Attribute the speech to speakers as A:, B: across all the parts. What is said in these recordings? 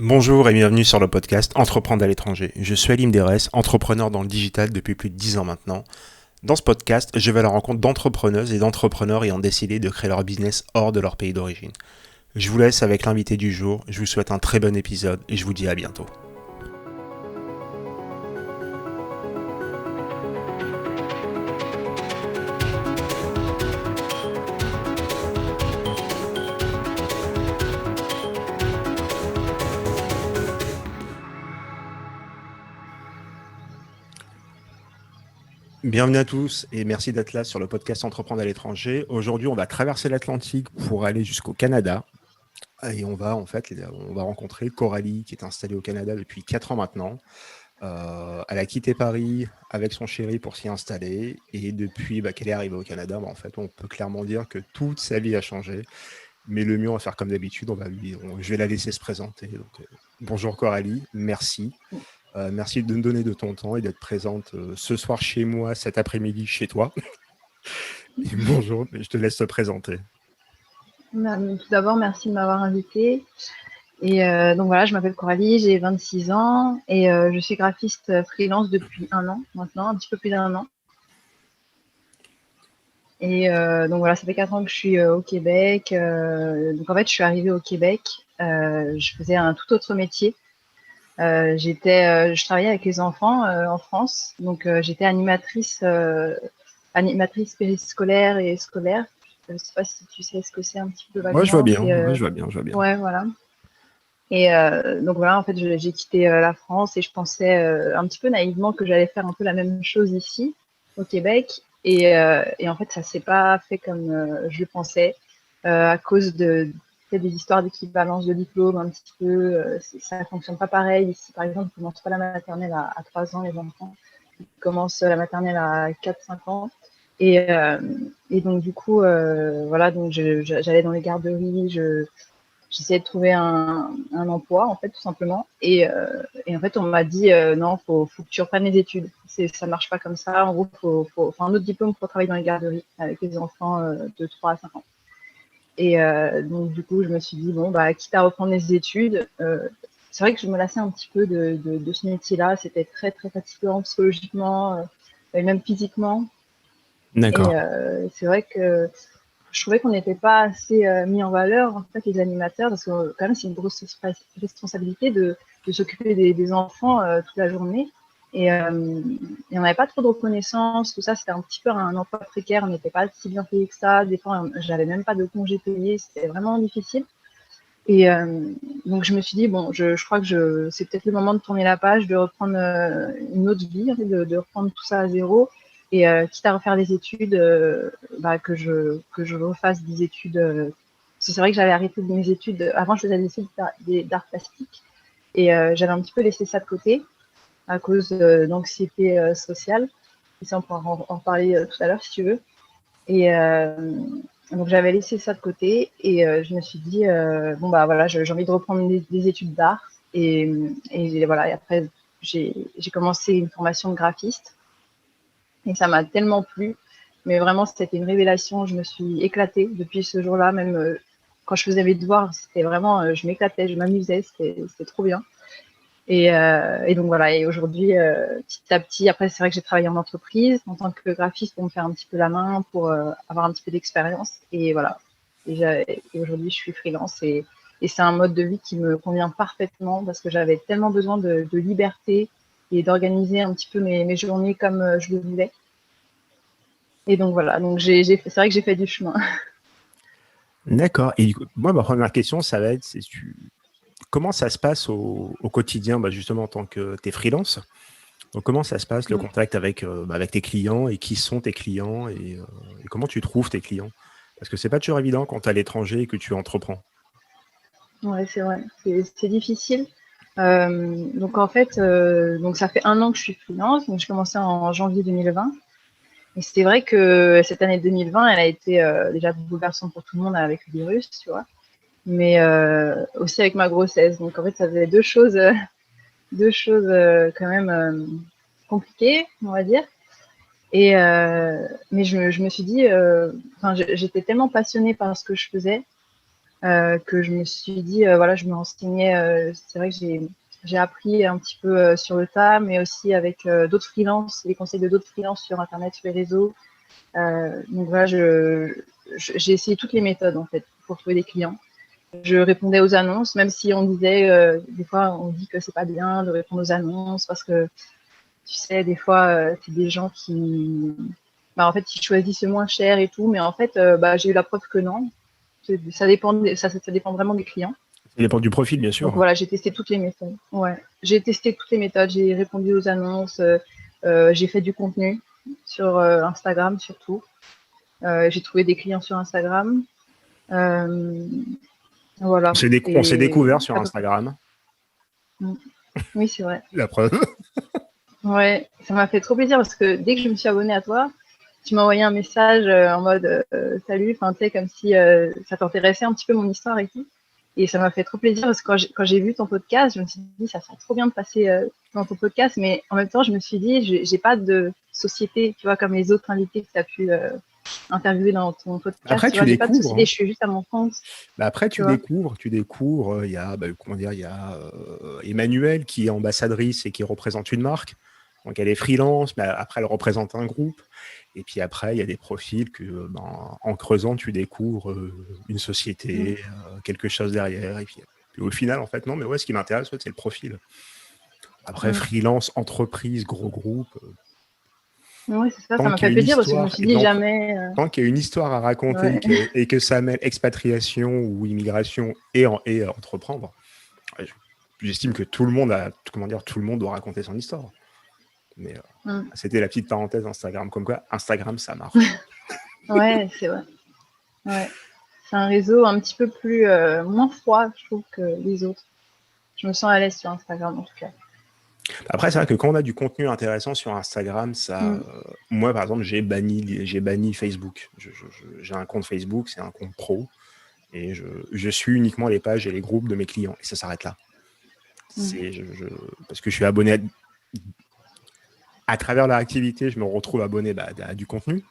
A: Bonjour et bienvenue sur le podcast Entreprendre à l'étranger. Je suis Alim Derès, entrepreneur dans le digital depuis plus de 10 ans maintenant. Dans ce podcast, je vais à la rencontre d'entrepreneuses et d'entrepreneurs ayant décidé de créer leur business hors de leur pays d'origine. Je vous laisse avec l'invité du jour, je vous souhaite un très bon épisode et je vous dis à bientôt. Bienvenue à tous et merci d'être là sur le podcast Entreprendre à l'étranger. Aujourd'hui, on va traverser l'Atlantique pour aller jusqu'au Canada. Et on va rencontrer Coralie qui est installée au Canada depuis 4 ans maintenant. Elle a quitté Paris avec son chéri pour s'y installer. Et depuis qu'elle est arrivée au Canada, on peut clairement dire que toute sa vie a changé. Mais le mieux, on va faire comme d'habitude. Je vais la laisser se présenter. Bonjour Coralie, merci. Merci de me donner de ton temps et d'être présente ce soir chez moi, cet après-midi chez toi. Et bonjour, je te laisse te présenter.
B: Tout d'abord, merci de m'avoir invitée. Et donc voilà, je m'appelle Coralie, j'ai 26 ans et je suis graphiste freelance depuis 1 an maintenant, un petit peu plus d'1 an. Et donc voilà, ça fait 4 ans que je suis au Québec. Donc en fait, je suis arrivée au Québec. Je faisais un tout autre métier. Je travaillais avec les enfants en France. Donc j'étais animatrice périscolaire et scolaire. Je ne sais pas si tu sais ce que c'est un petit peu
A: Moi, je vois
B: vaguement.
A: bien. Je vois bien.
B: Ouais, voilà. Et donc voilà, en fait, j'ai quitté la France et je pensais un petit peu naïvement que j'allais faire un peu la même chose ici, au Québec. Et en fait, ça s'est pas fait comme je le pensais, à cause des histoires d'équivalence de diplôme un petit peu. Ça fonctionne pas pareil. Ici, par exemple, ils commencent pas la maternelle à 3 ans, les enfants. Ils commencent la maternelle à 4-5 ans. Et donc, du coup, voilà, donc j'allais dans les garderies, j'essayais de trouver un emploi, en fait, tout simplement. Et en fait, on m'a dit, non, faut que tu reprennes les études. Ça marche pas comme ça. En gros, faut un autre diplôme pour travailler dans les garderies avec les enfants de 3 à 5 ans. Et donc, du coup, je me suis dit, bon, quitte à reprendre les études, c'est vrai que je me lassais un petit peu de ce métier-là. C'était très, très fatigant psychologiquement et même physiquement.
A: D'accord.
B: Et c'est vrai que je trouvais qu'on n'était pas assez mis en valeur, en fait, les animateurs, parce que quand même, c'est une grosse responsabilité de s'occuper des enfants toute la journée. Et on n'avait pas trop de reconnaissance, tout ça, c'était un petit peu un emploi précaire, on n'était pas si bien payé que ça. Des fois, j'avais même pas de congés payés, c'était vraiment difficile. Et donc, je me suis dit, bon, je crois que c'est peut-être le moment de tourner la page, de reprendre une autre vie, de reprendre tout ça à zéro. Et quitte à refaire des études, que je refasse des études. Parce que c'est vrai que j'avais arrêté mes études. Avant, je faisais des études d'art plastique. Et j'avais un petit peu laissé ça de côté à cause d'anxiété sociale. Et ça, on pourra en reparler tout à l'heure si tu veux. Et donc j'avais laissé ça de côté et je me suis dit bon voilà, j'ai envie de reprendre des études d'art et voilà. Et après j'ai commencé une formation de graphiste et ça m'a tellement plu, mais vraiment c'était une révélation. Je me suis éclatée depuis ce jour-là, même quand je faisais mes devoirs, c'était vraiment je m'éclatais, je m'amusais, c'était trop bien. Et donc voilà, et aujourd'hui, petit à petit, après c'est vrai que j'ai travaillé en entreprise en tant que graphiste pour me faire un petit peu la main, pour avoir un petit peu d'expérience. Et voilà, et aujourd'hui je suis freelance et c'est un mode de vie qui me convient parfaitement parce que j'avais tellement besoin de liberté et d'organiser un petit peu mes journées comme je le voulais. Et donc voilà, donc c'est vrai que j'ai fait du chemin.
A: D'accord. Et du coup, moi, ma première question, ça va être, comment ça se passe au quotidien, justement, en tant que tu es freelance? Donc, comment ça se passe, le contact avec tes clients et qui sont tes clients et comment tu trouves tes clients? Parce que c'est pas toujours évident quand tu es à l'étranger et que tu entreprends.
B: Ouais, c'est vrai, c'est difficile. Donc en fait, donc ça fait 1 an que je suis freelance, donc j'ai commencé en janvier 2020. Et c'est vrai que cette année 2020, elle a été déjà bouleversante pour tout le monde avec le virus, tu vois, mais aussi avec ma grossesse. Donc en fait, ça faisait deux choses quand même compliquées, on va dire. Et mais je me suis dit, j'étais tellement passionnée par ce que je faisais que je me suis dit, voilà, je me renseignais. C'est vrai que j'ai appris un petit peu sur le tas, mais aussi avec d'autres freelances, les conseils de d'autres freelances sur Internet, sur les réseaux. Donc voilà, j'ai essayé toutes les méthodes en fait pour trouver des clients. Je répondais aux annonces, même si on disait, des fois on dit que c'est pas bien de répondre aux annonces parce que tu sais, des fois c'est des gens qui, en fait, ils choisissent le moins cher et tout, mais en fait, j'ai eu la preuve que non. Ça dépend, ça dépend vraiment des clients.
A: Ça dépend du profil, bien
B: Donc
A: sûr.
B: voilà, j'ai testé toutes les méthodes. Ouais, j'ai testé toutes les méthodes. J'ai répondu aux annonces. J'ai fait du contenu sur Instagram surtout. J'ai trouvé des clients sur Instagram. Euh, voilà.
A: On s'est
B: Et
A: découvert sur
B: à peu près.
A: Instagram,
B: Oui, c'est vrai.
A: la preuve.
B: Ouais, ça m'a fait trop plaisir parce que dès que je me suis abonnée à toi, tu m'as envoyé un message en mode salut, enfin tu sais, comme si ça t'intéressait un petit peu mon histoire et tout. Et ça m'a fait trop plaisir parce que quand j'ai vu ton podcast, je me suis dit ça serait trop bien de passer dans ton podcast, mais en même temps je me suis dit j'ai pas de société, tu vois, comme les autres invités que tu as pu interviewer dans ton podcast,
A: Après,
B: tu
A: tu
B: vois, j'ai pas de
A: découvres.
B: société,
A: Hein.
B: je suis juste à mon compte,
A: Après,
B: tu vois.
A: tu découvres. Il y a, comment dire, il y a Emmanuel qui est ambassadrice et qui représente une marque. Donc, elle est freelance, mais après, elle représente un groupe. Et puis après, il y a des profils que, en creusant, tu découvres une
B: Mm.
A: société, quelque chose derrière. Et puis au final, en fait, non, mais ouais, ce qui m'intéresse, ouais, c'est le profil. Après,
B: Mm.
A: freelance, entreprise, gros groupe,
B: Ouais, c'est ça
A: tant
B: m'a
A: qu'il y
B: fait
A: a une
B: plaisir parce que je me
A: histoire
B: suis
A: et de
B: dit jamais.
A: tant qu'il y a une histoire à raconter
B: Ouais.
A: et que ça mêle expatriation ou immigration et entreprendre, j'estime que tout le monde tout le monde doit raconter son histoire. Mais
B: Mm.
A: c'était la petite parenthèse Instagram, comme quoi Instagram ça marche.
B: Ouais, c'est vrai. Ouais. C'est un réseau un petit peu plus moins froid, je trouve, que les autres. Je me sens à l'aise sur Instagram en tout cas.
A: Après, c'est vrai que quand on a du contenu intéressant sur Instagram,
B: Mm.
A: moi par exemple, j'ai banni Facebook. J'ai un compte Facebook, c'est un compte pro, et je suis uniquement les pages et les groupes de mes clients, et ça s'arrête là.
B: Mm.
A: Parce que je suis abonné à travers leur activité, je me retrouve abonné à du contenu.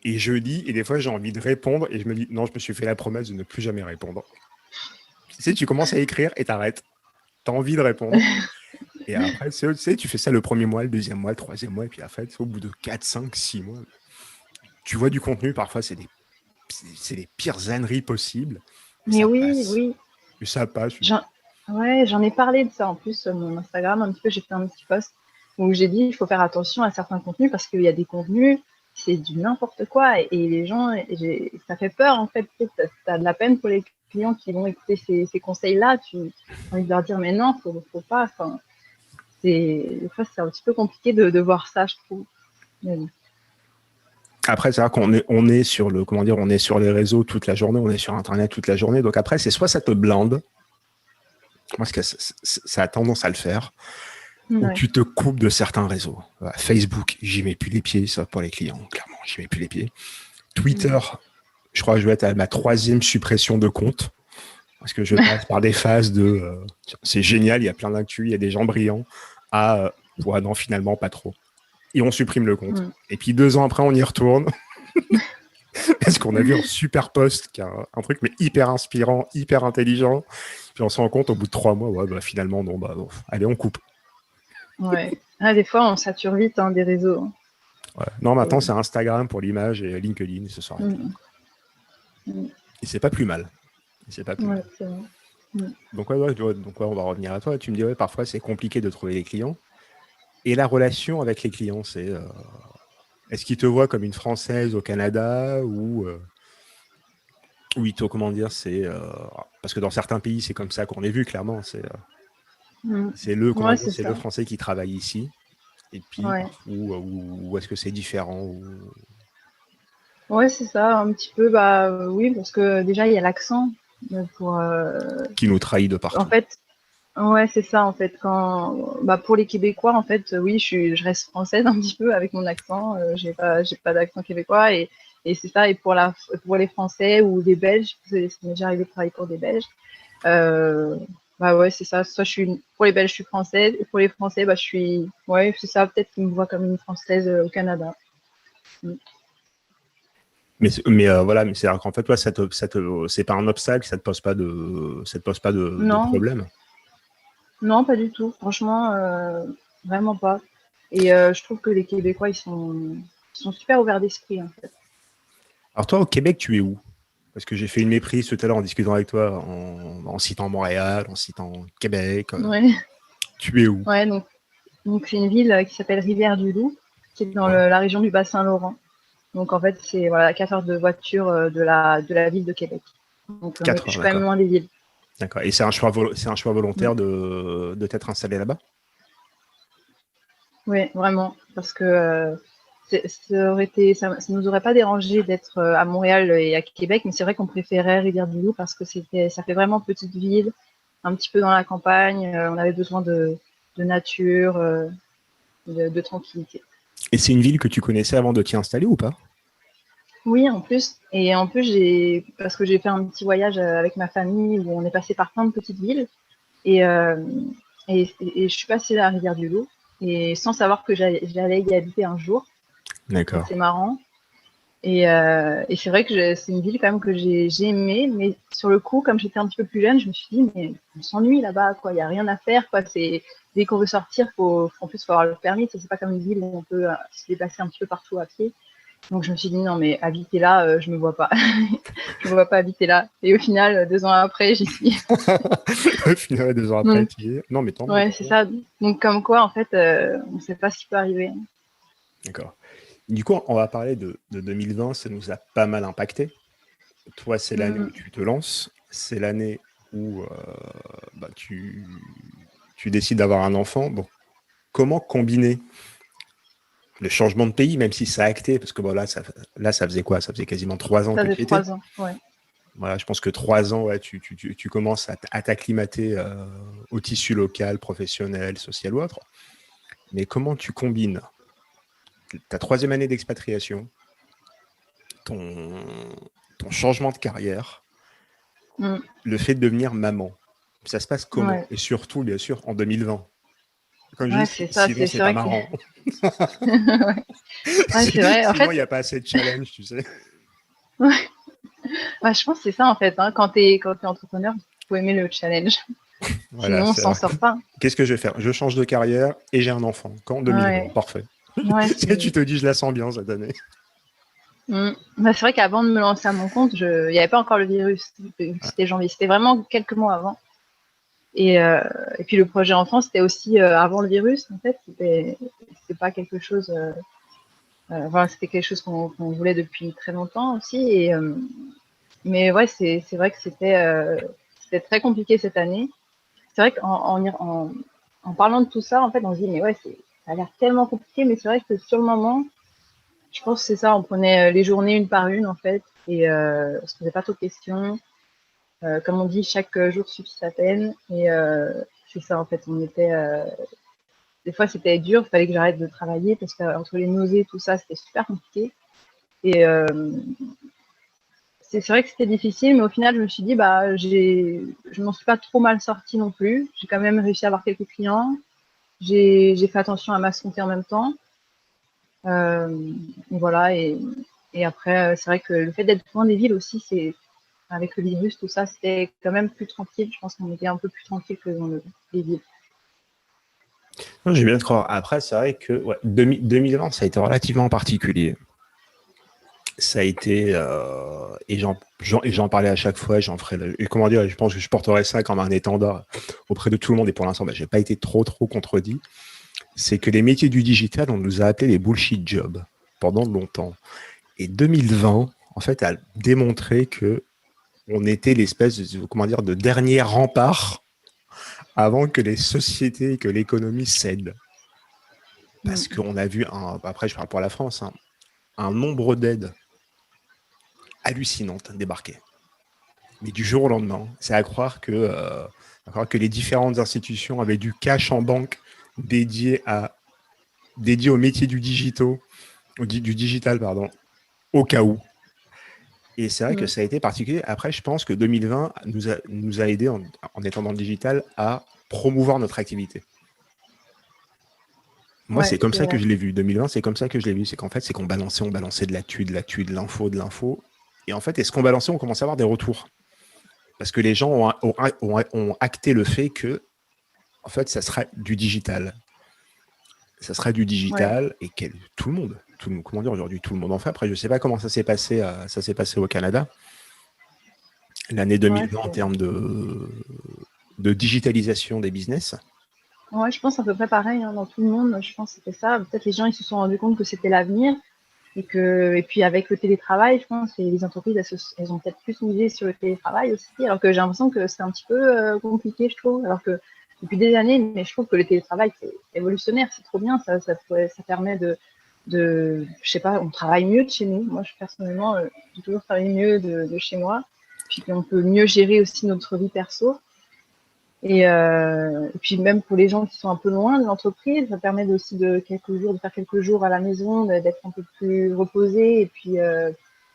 A: Et je lis, et des fois j'ai envie de répondre, et je me dis, non, je me suis fait la promesse de ne plus jamais répondre. Tu sais, tu commences à écrire et t'arrêtes. T'as envie de répondre. Et après, tu sais, tu fais ça le premier mois, le deuxième mois, le troisième mois, et puis en fait, au bout de 4, 5, 6 mois, tu vois du contenu, parfois c'est les pires âneries possibles, mais
B: Mais
A: ça
B: oui,
A: passe.
B: oui.
A: Et ça passe.
B: J'en... Ouais, j'en ai parlé de ça en plus sur mon Instagram. Un petit peu, j'ai fait un petit post où j'ai dit il faut faire attention à certains contenus parce qu'il y a des contenus, c'est du n'importe quoi. Et les gens, ça fait peur en fait. Tu as de la peine pour les clients qui vont écouter ces conseils-là. Tu as envie de leur dire mais non, faut pas. Enfin, des fois, c'est un petit peu compliqué de voir ça, je trouve. Mais bon.
A: Après, c'est vrai on est sur le, comment dire, on est sur les réseaux toute la journée, on est sur Internet toute la journée. Donc après, c'est soit ça te blinde, moi, ça a tendance à le faire, ou
B: Ouais.
A: tu te coupes de certains réseaux. Facebook, j'y mets plus les pieds, ça pour les clients, clairement, j'y mets plus les pieds. Twitter,
B: Mm.
A: je crois que je vais être à ma 3e suppression de compte, parce que je passe par des phases de c'est génial, il y a plein d'actu, il y a des gens brillants, à ouais, non, finalement, pas trop. Et on supprime le compte.
B: Mm.
A: Et puis 2 ans après, on y retourne. Parce qu'on a vu un super post, qui a un truc mais hyper inspirant, hyper intelligent. Puis on se rend compte au bout de 3 mois, ouais, bah, finalement, non, bah, bon, allez, on coupe.
B: Ouais. Ah, des fois, on sature vite des réseaux.
A: Ouais. Non, maintenant,
B: Et...
A: c'est Instagram pour l'image et LinkedIn, et ce s'arrête là.
B: Mm. Mm.
A: Et c'est pas plus mal. C'est pas plus
B: Ouais,
A: mal.
B: c'est vrai. Mm.
A: Donc, on va revenir à toi. Tu me dis, ouais, parfois, c'est compliqué de trouver des clients. Et la relation avec les clients, c'est est-ce qu'ils te voient comme une Française au Canada ou ils te, comment dire, c'est parce que dans certains pays, c'est comme ça qu'on est vu, clairement.
B: Mm.
A: C'est le, comment
B: Ouais,
A: dire,
B: c'est
A: c'est le
B: ça.
A: Français qui travaille ici. Et puis,
B: Ouais.
A: ou est-ce que c'est différent
B: Ouais, c'est ça, un petit peu, oui, parce que déjà, il y a l'accent. Pour,
A: qui nous trahit de
B: en
A: partout?
B: fait, ouais, c'est ça, en fait, pour les Québécois, en fait, oui, je reste française un petit peu avec mon accent, j'ai pas d'accent québécois, et c'est ça, et pour les Français ou les Belges, ça m'est déjà arrivé de travailler pour des Belges, euh, ouais, c'est ça, soit pour les Belges, je suis française, et pour les Français, ouais, c'est ça, peut-être qu'ils me voient comme une Française au Canada. Mm.
A: Voilà, mais c'est-à-dire qu'en fait, toi, c'est pas un obstacle, ça te pose pas de
B: Non,
A: problème.
B: non, pas du tout. Franchement, vraiment pas. Et je trouve que les Québécois, ils sont super ouverts d'esprit, en fait.
A: Alors toi, au Québec, tu es où? Parce que j'ai fait une méprise tout à l'heure en discutant avec toi, en citant Montréal, en citant Québec.
B: Ouais,
A: Tu es où?
B: ouais, donc c'est une ville qui s'appelle Rivière-du-Loup, qui est dans
A: Ouais.
B: la région du Bas-Saint-Laurent. Donc en fait, c'est voilà, 4 heures de voiture de la ville de Québec. Donc mais
A: 4
B: je
A: heures,
B: suis quand même
A: d'accord.
B: loin des villes.
A: D'accord. Et c'est un choix
B: Mm.
A: volontaire de t'être installé là-bas?
B: Oui, vraiment, parce que ça nous aurait pas dérangé d'être à Montréal et à Québec, mais c'est vrai qu'on préférait Rivière-du-Loup parce que ça fait vraiment petite ville, un petit peu dans la campagne. On avait besoin de nature, de tranquillité.
A: Et c'est une ville que tu connaissais avant de t'y installer ou pas?
B: Oui, en plus. Et en plus, parce que j'ai fait un petit voyage avec ma famille où on est passé par plein de petites villes. Et, euh, et je suis passée à la Rivière-du-Loup et sans savoir que j'allais y habiter un jour. Donc
A: D'accord.
B: c'est marrant. Et c'est vrai que c'est une ville quand même que j'ai aimée, mais sur le coup, comme j'étais un petit peu plus jeune, je me suis dit, mais on s'ennuie là-bas, quoi. Il n'y a rien à faire, quoi. Dès qu'on veut sortir, en plus, faut avoir le permis. C'est pas comme une ville où on peut se déplacer un petit peu partout à pied. Donc je me suis dit, non, mais habiter là, je me vois pas. Je me vois pas habiter là. Et au final, 2 ans après, j'y suis.
A: Au final, 2 ans après,
B: Donc,
A: tu y es. Non, mais tant mieux.
B: ouais, c'est ça. Donc comme quoi, en fait, on ne sait pas ce qui peut arriver.
A: D'accord. Du coup, on va parler de 2020. Ça nous a pas mal impacté. Toi, c'est l'année où
B: Mm.
A: tu te lances. C'est l'année où bah, tu décides d'avoir un enfant. Donc, comment combiner le changement de pays, même si ça a acté, parce que bon, là, ça faisait quoi? Ça faisait quasiment 3 ans
B: Ça
A: que
B: fait
A: tu y étais.
B: 3 ans, ouais.
A: Voilà, je pense que 3 ans, ouais, tu commences à t'acclimater au tissu local, professionnel, social ou autre. Mais comment tu combines ta troisième année d'expatriation, ton, ton changement de carrière,
B: Mm.
A: le fait de devenir maman? Ça se passe comment?
B: Ouais,
A: Et surtout, bien sûr, en 2020. Comme je
B: ouais,
A: dis,
B: c'est ça.
A: sinon,
B: C'est
A: c'est pas
B: vrai que.
A: marrant.
B: Ouais, ouais, c'est vrai. En
A: Sinon,
B: fait,
A: il n'y a pas assez de challenge, tu sais.
B: ouais, ouais, je pense que c'est ça, en fait. Hein. Quand t'es entrepreneur, il faut aimer le challenge.
A: Voilà,
B: Sinon, on
A: c'est
B: s'en
A: alors,
B: sort pas.
A: qu'est-ce que je vais faire? Je change de carrière et j'ai un enfant. Quand? 2020.
B: Ouais,
A: Parfait.
B: ouais,
A: Tu te dis, je la sens bien cette année.
B: Bah, c'est vrai qu'avant de me lancer à mon compte, il n'y avait pas encore le virus. C'était janvier. C'était vraiment quelques mois avant. Et puis le projet enfant, c'était aussi avant le virus, en fait. C'était pas quelque chose. Voilà, c'était quelque chose qu'on voulait depuis très longtemps aussi. Mais ouais, c'est vrai que c'était très compliqué cette année. C'est vrai qu'en parlant de tout ça, en fait, on se dit, mais ouais, ça a l'air tellement compliqué, mais c'est vrai que sur le moment, je pense que c'est ça, on prenait les journées une par une, en fait, et on se posait pas trop de questions. Comme on dit, chaque jour suffit sa peine, et c'est ça, en fait, des fois, c'était dur, il fallait que j'arrête de travailler, parce qu'entre les nausées, tout ça, c'était super compliqué. Et c'est vrai que c'était difficile, mais au final, je me suis dit, bah, je m'en suis pas trop mal sortie non plus. J'ai quand même réussi à avoir quelques clients. J'ai fait attention à ma santé en même temps. Et voilà. Et après, c'est vrai que le fait d'être loin des villes aussi, avec le virus, tout ça, c'était quand même plus tranquille. Je pense qu'on était un peu plus tranquille que dans les villes.
A: Non, j'ai bien te croire. Après, c'est vrai que 2020, ça a été relativement particulier. Ça a été, et j'en parlais à chaque fois, j'en ferai, et comment dire, je pense que je porterai ça comme un étendard auprès de tout le monde, et pour l'instant, j'ai pas été trop contredit. C'est que les métiers du digital, on nous a appelés les bullshit jobs pendant longtemps. Et 2020, en fait, a démontré que on était l'espèce de dernier rempart avant que les sociétés et que l'économie cèdent. Parce
B: Mm.
A: qu'on a vu, après je parle pour la France, un nombre d'aides hallucinantes débarquer. Mais du jour au lendemain, c'est à croire que les différentes institutions avaient du cash en banque dédié, dédié au métier du digital, pardon, au cas où. Et c'est vrai que
B: Mm.
A: ça a été particulier. Après, je pense que 2020 nous a aidé en étant dans le digital à promouvoir notre activité. Moi,
B: Ouais,
A: c'est comme
B: c'est
A: ça que
B: vrai.
A: je l'ai vu. 2020, c'est comme ça que je l'ai vu. C'est qu'en fait, c'est qu'on balançait, on balançait de l'info, de l'info. Et en fait, est-ce qu'on balançait, on commençait à avoir des retours. Parce que les gens ont acté le fait que, en fait, ça sera du digital. Ça sera du
B: Ouais,
A: digital et tout le monde, comment dire aujourd'hui, tout le monde en fait. Après, je ne sais pas comment ça s'est passé au Canada. L'année
B: ouais,
A: 2020 en termes de digitalisation des business.
B: ouais, je pense à peu près pareil hein, dans tout le monde. Je pense que c'était ça. Peut-être les gens ils se sont rendus compte que c'était l'avenir et puis avec le télétravail, je pense que les entreprises elles ont peut-être plus misé sur le télétravail aussi. Alors que j'ai l'impression que c'est un petit peu compliqué, je trouve. Alors que depuis des années, mais je trouve que le télétravail c'est révolutionnaire, c'est trop bien. Ça permet je sais pas, on travaille mieux de chez nous. Moi, personnellement, j'ai toujours travaillé mieux de chez moi. Puis on peut mieux gérer aussi notre vie perso. Et puis même pour les gens qui sont un peu loin de l'entreprise, ça permet aussi de faire quelques jours à la maison, d'être un peu plus reposé et puis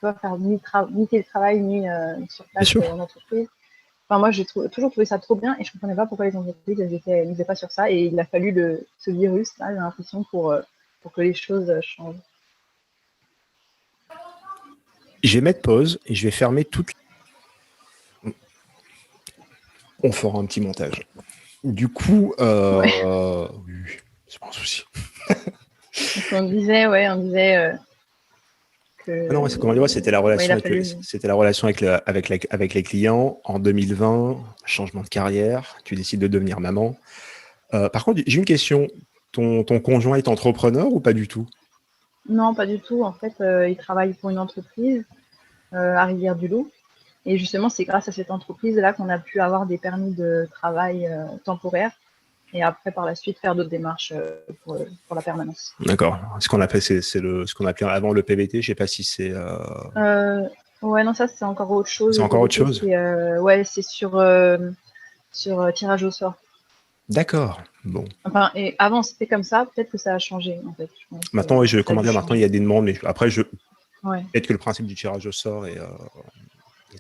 B: pas faire ni télétravail ni sur
A: Bien
B: place
A: sûr.
B: en entreprise. Enfin moi toujours trouvé ça trop bien et je comprenais pas pourquoi les entreprises elles misaient pas sur ça et il a fallu ce virus là, j'ai l'impression pour que les choses changent.
A: Je vais mettre pause et je vais fermer toutes. On fera un petit montage. Du coup,
B: Ouais.
A: oui, c'est pas un souci.
B: Donc on disait
A: Ah non,
B: que
A: c'est comment dire,
B: ouais, il a fallu.
A: c'était la relation avec les clients en 2020, changement de carrière, tu décides de devenir maman. Par contre, j'ai une question. Ton conjoint est entrepreneur ou pas du tout?
B: Non, pas du tout. En fait, il travaille pour une entreprise à Rivière-du-Loup. Et justement, c'est grâce à cette entreprise-là qu'on a pu avoir des permis de travail temporaires et après, par la suite, faire d'autres démarches pour la permanence.
A: D'accord. Ce qu'on appelle, ce qu'on appelait avant le PVT. Je sais pas si
B: Euh, ouais, non, ça, c'est encore autre chose.
A: c'est
B: Le
A: encore autre
B: PVT,
A: chose.
B: ouais, c'est sur tirage au sort.
A: D'accord. Bon.
B: Enfin, et avant, c'était comme ça. Peut-être que ça a changé, en fait. Je pense
A: Maintenant, oui,
B: ça a
A: comment
B: dû
A: dire, maintenant il
B: changer.
A: y a des demandes, mais après,
B: Ouais.
A: peut-être que le principe du tirage au sort est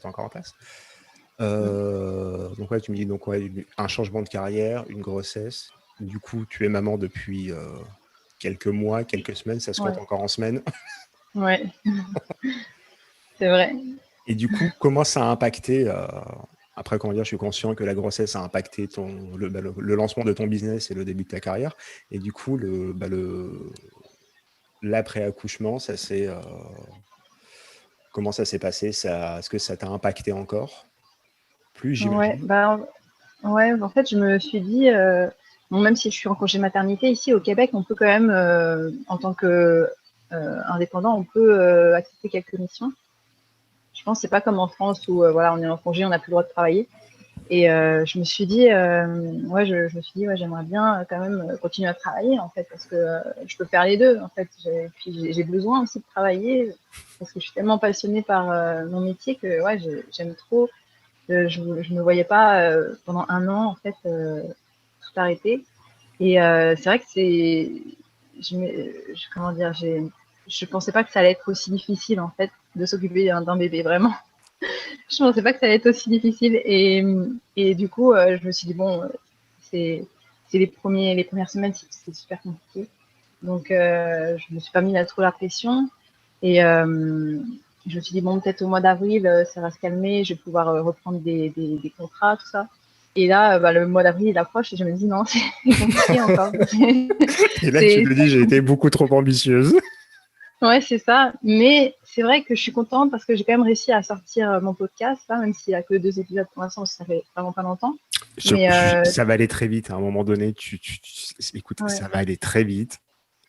A: encore en place.
B: Mm.
A: Donc ouais, tu me dis donc ouais, un changement de carrière, une grossesse. Du coup, tu es maman depuis quelques mois, quelques semaines, ça se compte
B: Ouais.
A: encore en semaines.
B: Ouais. C'est vrai.
A: Et du coup, comment ça a impacté après, comment dire, je suis conscient que la grossesse a impacté le lancement de ton business et le début de ta carrière. Et du coup, l'après-accouchement, comment ça s'est passé est-ce que ça t'a impacté encore plus,
B: Ouais.
A: j'imagine?
B: Bah, ouais, en fait, je me suis dit, bon, même si je suis en congé maternité, ici au Québec, on peut quand même, en tant que indépendant, on peut accepter quelques missions. Je pense que c'est pas comme en France où voilà, on est en congé, on n'a plus le droit de travailler. Et je me suis dit, ouais, je me suis dit, ouais, j'aimerais bien quand même continuer à travailler en fait, parce que je peux faire les deux en fait. Puis j'ai besoin aussi de travailler parce que je suis tellement passionnée par mon métier que ouais, j'aime trop. Je me voyais pas pendant un an en fait tout arrêter. Et c'est vrai que comment dire, je pensais pas que ça allait être aussi difficile en fait de s'occuper d'un bébé vraiment. Je pensais pas que ça allait être aussi difficile et du coup je me suis dit bon c'est les premières semaines c'est super compliqué donc je me suis pas mis trop la pression et je me suis dit bon peut-être au mois d'avril ça va se calmer, je vais pouvoir reprendre des contrats tout ça et là bah, le mois d'avril il approche et je me dis non c'est compliqué encore
A: Et là, tu
B: c'est
A: te dis, j'ai été beaucoup trop ambitieuse.
B: Ouais, c'est ça. Mais c'est vrai que je suis contente parce que j'ai quand même réussi à sortir mon podcast, là, même s'il n'y a que 2 épisodes pour l'instant, parce que ça fait vraiment pas longtemps. Mais
A: Ça va aller très vite. À un moment donné, écoute,
B: ouais,
A: ça va aller très vite.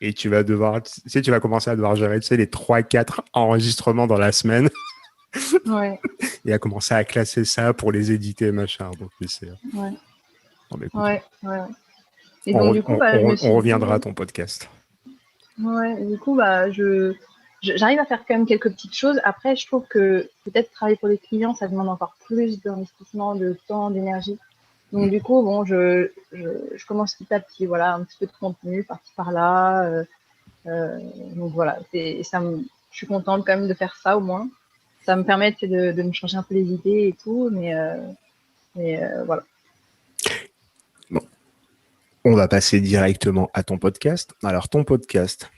A: Et tu vas devoir, tu vas commencer à devoir gérer, les 3, 4 enregistrements dans la semaine
B: ouais,
A: et à commencer à classer ça pour les éditer, machin. Donc,
B: ouais,
A: bon, bah, écoute,
B: ouais, ouais. Et donc, du coup, bah, je me
A: on
B: suis dit,
A: reviendra à ton podcast.
B: ouais, du coup, bah, j'arrive à faire quand même quelques petites choses. Après, je trouve que peut-être travailler pour les clients, ça demande encore plus d'investissement, de temps, d'énergie. Donc, du coup, bon, je commence petit à petit, voilà, un petit peu de contenu par-ci par-là. Euh, donc voilà, je suis contente quand même de faire ça au moins. Ça me permet de me changer un peu les idées et tout, mais voilà.
A: Bon. on va passer directement à ton podcast. Alors, ton podcast,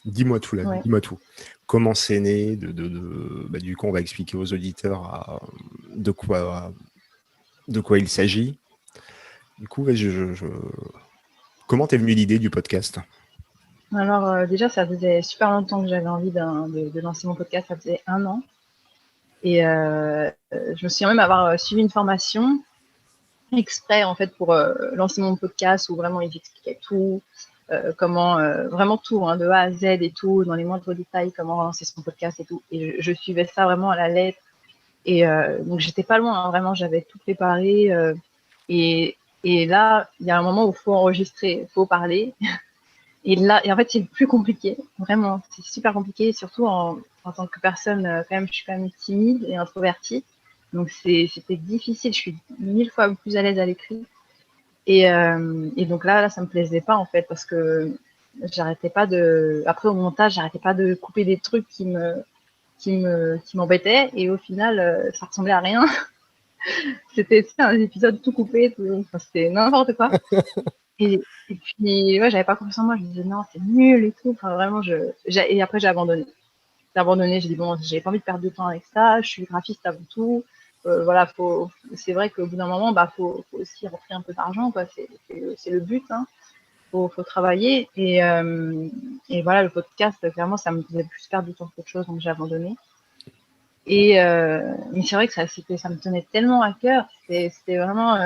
A: dis-moi tout là,
B: Ouais.
A: dis-moi tout. Comment c'est né du coup, on va expliquer aux auditeurs de quoi il s'agit. Du coup, comment t'es venue l'idée du podcast?
B: Alors, déjà, ça faisait super longtemps que j'avais envie de lancer mon podcast. Ça faisait 1 an. Et je me souviens même avoir suivi une formation exprès, en fait, pour lancer mon podcast où vraiment ils expliquaient tout, comment, vraiment tout, hein, de A à Z et tout, dans les moindres détails, comment lancer son podcast et tout. Et je suivais ça vraiment à la lettre. Et donc, j'étais pas loin, hein, vraiment, j'avais tout préparé. Et, et là, il y a un moment où il faut enregistrer, il faut parler. Et là, et en fait, c'est le plus compliqué, vraiment, c'est super compliqué, surtout en tant que personne, quand même, je suis quand même timide et introvertie. Donc, c'était difficile, je suis 1000 fois plus à l'aise à l'écrit. Et donc là, ça me plaisait pas, en fait, parce que j'arrêtais pas après, au montage, j'arrêtais pas de couper des trucs qui m'embêtaient. Et au final, ça ressemblait à rien. C'était un épisode tout coupé, enfin, c'était n'importe quoi. Et puis, ouais, j'avais pas confiance en moi. Je me disais, non, c'est nul et tout. Enfin, vraiment, et après, j'ai abandonné. J'ai dit, bon, j'ai pas envie de perdre de temps avec ça. Je suis graphiste avant tout. Voilà, c'est vrai qu'au bout d'un moment, bah, faut aussi rentrer un peu d'argent, quoi. C'est le but, hein. Faut travailler. Et voilà, le podcast, clairement, ça me faisait plus perdre du temps qu'autre chose, donc j'ai abandonné. Mais c'est vrai que ça me tenait tellement à cœur. C'était vraiment,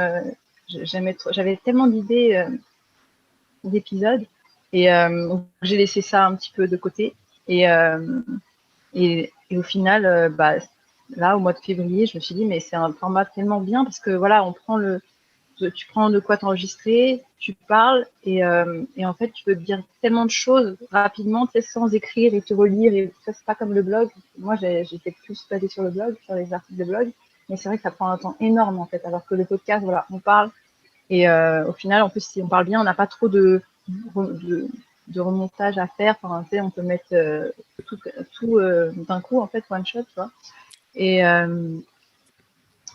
B: j'avais tellement d'idées, d'épisodes. Et donc, j'ai laissé ça un petit peu de côté. Et, euh, et au final, bah, là, au mois de février, je me suis dit, mais c'est un format tellement bien parce que voilà, tu prends de quoi t'enregistrer, tu parles et en fait, tu peux dire tellement de choses rapidement, sans écrire et te relire. Et ça, c'est pas comme le blog. Moi, j'étais plus basée sur le blog, sur les articles de blog. Mais c'est vrai que ça prend un temps énorme en fait. Alors que le podcast, voilà, on parle, et au final, en plus, si on parle bien, on n'a pas trop de, de remontage à faire. Enfin, on peut mettre tout d'un coup, en fait, one shot, tu vois. Et, euh,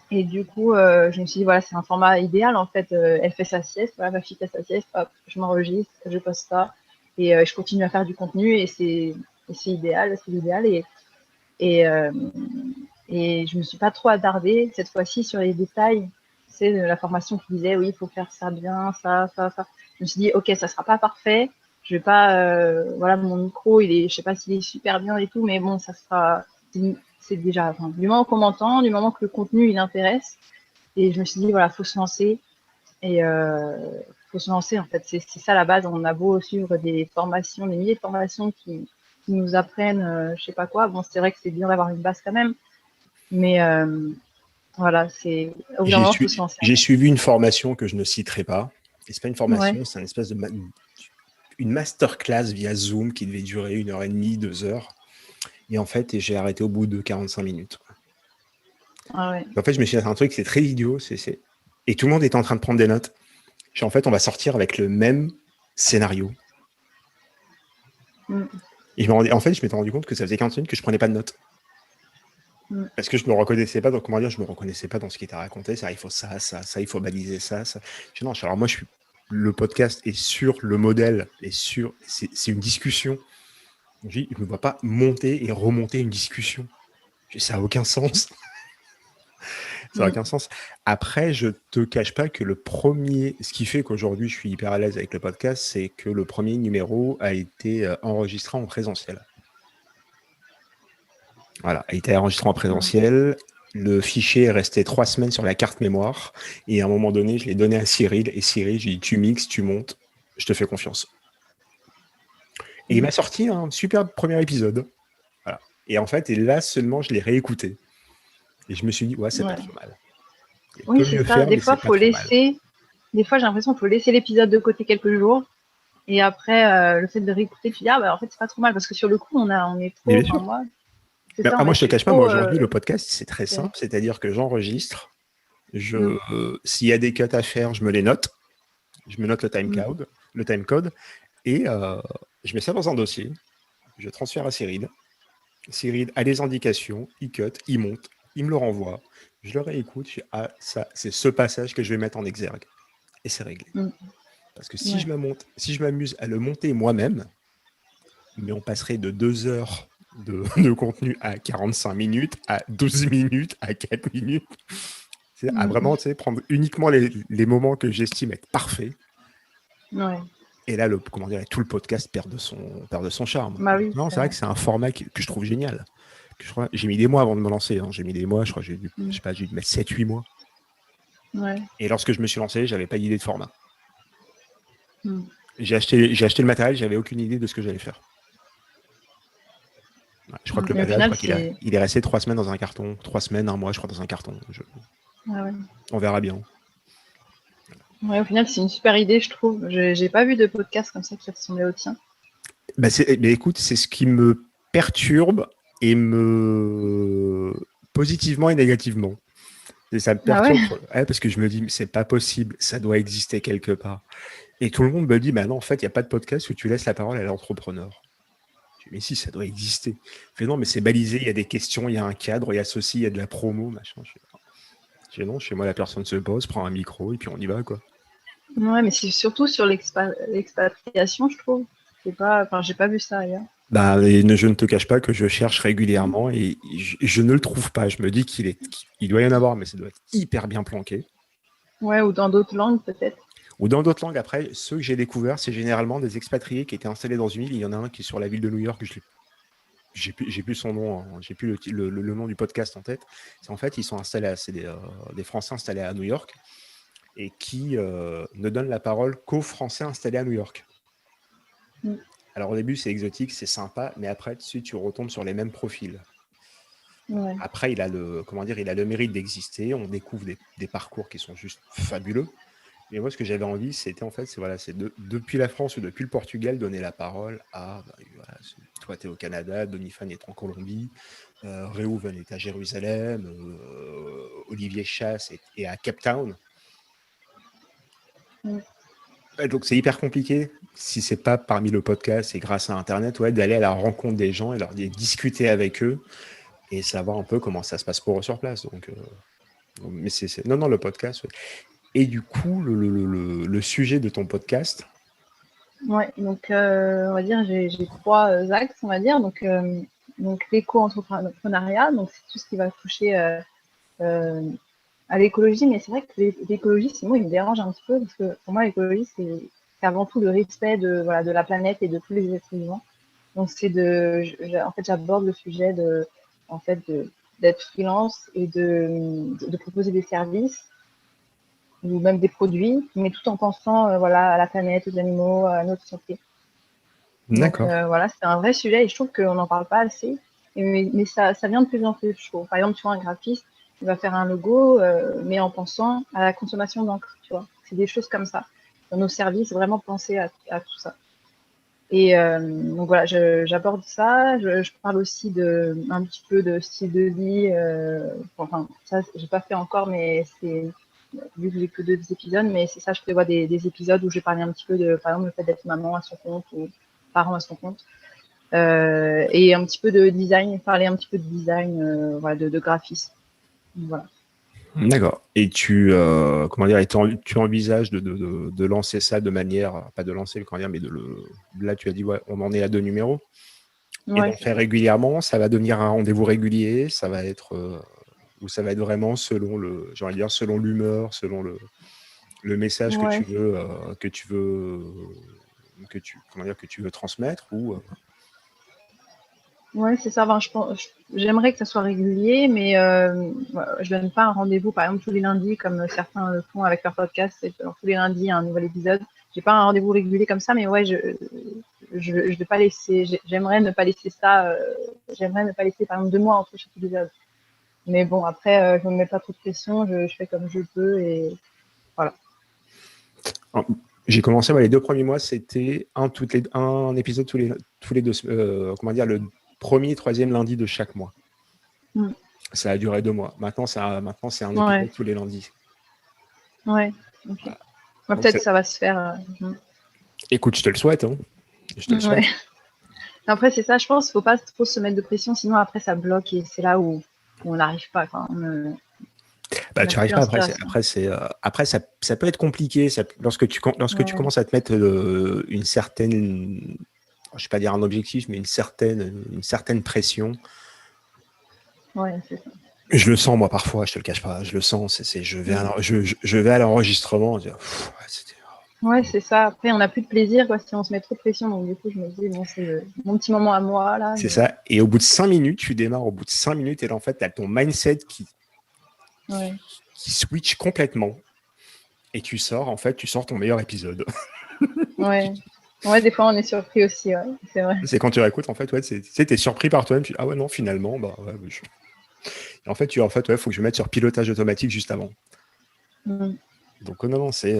B: et du coup, je me suis dit, voilà, c'est un format idéal, en fait. Elle fait sa sieste, voilà, ma fille fait sa sieste, hop, je m'enregistre, je poste ça, et je continue à faire du contenu, et c'est idéal, c'est l'idéal. Et, euh, et je me suis pas trop attardée cette fois-ci sur les détails. C'est la formation qui disait oui, il faut faire ça bien, ça. Je me suis dit ok, ça sera pas parfait. Je vais pas, voilà, mon micro, je sais pas s'il est super bien et tout, mais bon, ça sera, c'est déjà, enfin, du moment qu'on m'entend, du moment que le contenu il intéresse. Et je me suis dit voilà, faut se lancer et faut se lancer en fait. C'est ça la base. On a beau suivre des formations, des milliers de formations qui nous apprennent, je sais pas quoi. Bon, c'est vrai que c'est bien d'avoir une base quand même. Mais voilà, au bout d'un moment, il faut se lancer.
A: J'ai suivi une formation que je ne citerai pas. Et c'est pas une
B: Ouais.
A: formation, c'est une espèce une masterclass via Zoom qui devait durer 1h30, 2 heures. Et en fait, j'ai arrêté au bout de 45 minutes.
B: Ah ouais.
A: En fait, je me suis dit, c'est un truc, c'est très idiot. Et tout le monde est en train de prendre des notes. En fait, on va sortir avec le même scénario.
B: Mm.
A: Et je m'étais rendu compte que ça faisait 40 minutes que je prenais pas de notes. Parce que je me reconnaissais pas, donc comment dire, je me reconnaissais pas dans ce qui était raconté. Il faut ça, il faut baliser ça. Non, alors moi, le podcast est sur le modèle, c'est une discussion. Je ne me vois pas monter et remonter une discussion. Ça n'a aucun sens. Ça n'a aucun sens. Après, je te cache pas que ce qui fait qu'aujourd'hui je suis hyper à l'aise avec le podcast, c'est que le premier numéro a été enregistré en présentiel. Voilà, a été enregistré en présentiel. Le fichier est resté 3 semaines sur la carte mémoire. Et à un moment donné, je l'ai donné à Cyril. Et Cyril, j'ai dit, tu mixes, tu montes, je te fais confiance. Et il m'a sorti un super premier épisode. Voilà. Et en fait, là seulement, je l'ai réécouté. Et je me suis dit, ouais, c'est pas trop mal. Il
B: Oui,
A: peut
B: c'est
A: mieux
B: ça.
A: faire,
B: Des
A: mais
B: fois,
A: c'est pas trop mal.
B: des fois, j'ai l'impression qu'il faut laisser l'épisode de côté quelques jours. Et après, le fait de réécouter, tu dis, ah, bah, en fait, c'est pas trop mal. Parce que sur le coup, on est
A: Mais
B: trop,
A: bien
B: enfin,
A: sûr.
B: moi, c'est
A: Mais,
B: ça, en
A: moi,
B: fait,
A: je
B: je
A: te
B: suis
A: cache pas, moi,
B: trop,
A: aujourd'hui, le podcast, c'est très simple. C'est-à-dire que j'enregistre. S'il y a des cuts à faire, je me les note. Je me note le timecode. Et je mets ça dans un dossier. Je transfère à Cyril. Cyril a les indications, il cut, il monte, il me le renvoie. Je le réécoute. Ça, c'est ce passage que je vais mettre en exergue. Et c'est réglé. Parce que si je m'amuse à le monter moi-même, mais on passerait de 2 heures de contenu à 45 minutes, à 12 minutes, à 4 minutes. C'est à vraiment prendre uniquement les moments que j'estime être parfaits.
B: Ouais.
A: Et là, tout le podcast perd de son charme.
B: Bah oui,
A: Non, c'est vrai que c'est un format que je trouve génial. J'ai mis des mois avant de me lancer. J'ai mis des mois, je crois que j'ai dû mettre 7-8 mois.
B: Ouais.
A: Et lorsque je me suis lancé, j'avais pas d'idée de format. J'ai acheté le matériel, j'avais aucune idée de ce que j'allais faire. Ouais, je crois que le matériel, il est resté 3 semaines dans un carton. 3 semaines, 1 mois, je crois, dans un carton. On verra bien.
B: Ouais, au final, c'est une super idée, je trouve. J'ai pas vu de podcast comme ça qui ressemblait au tien.
A: Mais écoute, c'est ce qui me perturbe et positivement et négativement. Et ça me perturbe parce que je me dis, mais c'est pas possible, ça doit exister quelque part. Et tout le monde me dit, non, en fait, il n'y a pas de podcast où tu laisses la parole à l'entrepreneur. Je dis, mais si, ça doit exister. Je dis, non, mais c'est balisé, il y a des questions, il y a un cadre, il y a ceci, il y a de la promo, machin. Je dis, non, chez moi, la personne se pose, prend un micro et puis on y va, quoi.
B: Ouais, mais c'est surtout sur l'expatriation, je trouve. J'ai pas vu ça ailleurs.
A: Je ne te cache pas que je cherche régulièrement et je ne le trouve pas. Je me dis qu'il doit y en avoir, mais ça doit être hyper bien planqué.
B: Ouais, ou dans d'autres langues, peut-être.
A: Ou dans d'autres langues. Après, ceux que j'ai découverts, c'est généralement des expatriés qui étaient installés dans une île. Il y en a un qui est sur la ville de New York. J'ai plus son nom, j'ai plus le nom du podcast en tête. En fait, ils sont installés, c'est des Français installés à New York et qui ne donnent la parole qu'aux Français installés à New York. Alors au début, c'est exotique, c'est sympa, mais après, tu retombes sur les mêmes profils. Ouais. Après, il a le mérite d'exister. On découvre des parcours qui sont juste fabuleux. Mais moi, ce que j'avais envie, c'était depuis la France ou depuis le Portugal, donner la parole à toi, tu es au Canada, Donifan est en Colombie, Reuven est à Jérusalem, Olivier Chasse est à Cape Town. Donc, c'est hyper compliqué, si c'est pas parmi le podcast et grâce à Internet, d'aller à la rencontre des gens et leur discuter avec eux et savoir un peu comment ça se passe pour eux sur place. Donc, mais non, le podcast. Ouais. Et du coup, le sujet de ton podcast.
B: Ouais, donc on va dire j'ai 3 axes, on va dire. Donc l'éco-entrepreneuriat, donc c'est tout ce qui va toucher à l'écologie, mais c'est vrai que l'écologie, sinon, il me dérange un petit peu parce que pour moi, l'écologie, c'est avant tout le respect de la planète et de tous les êtres vivants. Donc en fait, j'aborde le sujet d'être freelance et de proposer des services ou même des produits, mais tout en pensant à la planète, aux animaux, à notre santé.
A: D'accord.
B: Donc c'est un vrai sujet et je trouve qu'on n'en parle pas assez. Mais ça vient de plus en plus, je trouve. Par exemple, tu vois, un graphiste, il va faire un logo, mais en pensant à la consommation d'encre, tu vois. C'est des choses comme ça. Dans nos services, vraiment penser à tout ça. Et donc voilà, j'aborde ça. Je parle aussi un petit peu de style de vie. Enfin, ça, j'ai pas fait encore, mais c'est vu que j'ai que 2 épisodes, mais c'est ça, je prévois des épisodes où je vais parler un petit peu par exemple, le fait d'être maman à son compte ou parent à son compte. Et un petit peu de design, parler un petit peu de design, de graphisme. Voilà.
A: D'accord. Et tu envisages de lancer ça de manière, pas de lancer, mais là tu as dit on en est à 2 numéros. Ouais. Et d'en faire régulièrement, ça va devenir un rendez-vous régulier, ça va être ou ça va être vraiment selon l'humeur, selon le message que tu veux transmettre ou
B: Ouais, c'est ça. J'aimerais que ça soit régulier, mais je donne pas un rendez-vous, par exemple, tous les lundis, comme certains le font avec leur podcast. Tous les lundis, il y a un nouvel épisode. J'ai pas un rendez-vous régulier comme ça, mais ouais, je vais pas laisser. J'aimerais ne pas laisser ça. J'aimerais ne pas laisser, par exemple, 2 mois entre chaque épisode. Mais bon, après, je me mets pas trop de pression. Je fais comme je peux et voilà.
A: J'ai commencé les 2 premiers mois, c'était un épisode tous les 2, le premier et 3e lundi de chaque mois. Ça a duré 2 mois. Maintenant, c'est un épisode tous les lundis.
B: Ouais, ok. Voilà. Peut-être que ça va se faire.
A: Écoute, je te le souhaite. Hein. Je te le souhaite.
B: Après, c'est ça, je pense, faut pas trop se mettre de pression, sinon après ça bloque et c'est là où on n'arrive pas. on
A: Bah,
B: n'a
A: tu arrives
B: plus
A: pas.
B: l'inspiration.
A: Après, ça peut être compliqué. Lorsque tu
B: Ouais,
A: commences à te mettre une certaine, je vais pas dire un objectif, mais une certaine pression.
B: ouais, c'est ça.
A: Je le sens, moi, parfois, je te le cache pas. Je le sens.
B: Mm.
A: Je vais à l'enregistrement.
B: Ouais, c'est ça. Après, on n'a plus de plaisir, quoi, si on se met trop de pression. Donc, du coup, je me dis, bon, c'est mon petit moment à moi, là.
A: C'est ça. Et au bout de 5 minutes, tu démarres. Au bout de 5 minutes, et là, en fait, tu as ton mindset
B: Ouais.
A: qui switch complètement. Et tu sors ton meilleur épisode.
B: Ouais. Ouais, des fois, on est surpris aussi, ouais. C'est vrai.
A: C'est quand tu réécoutes, en fait, ouais, t'es surpris par toi-même. Ah ouais, non, finalement, bah, ouais, Et en fait, ouais, faut que je me mette sur pilotage automatique juste avant.
B: Mm.
A: Donc, non, non, c'est.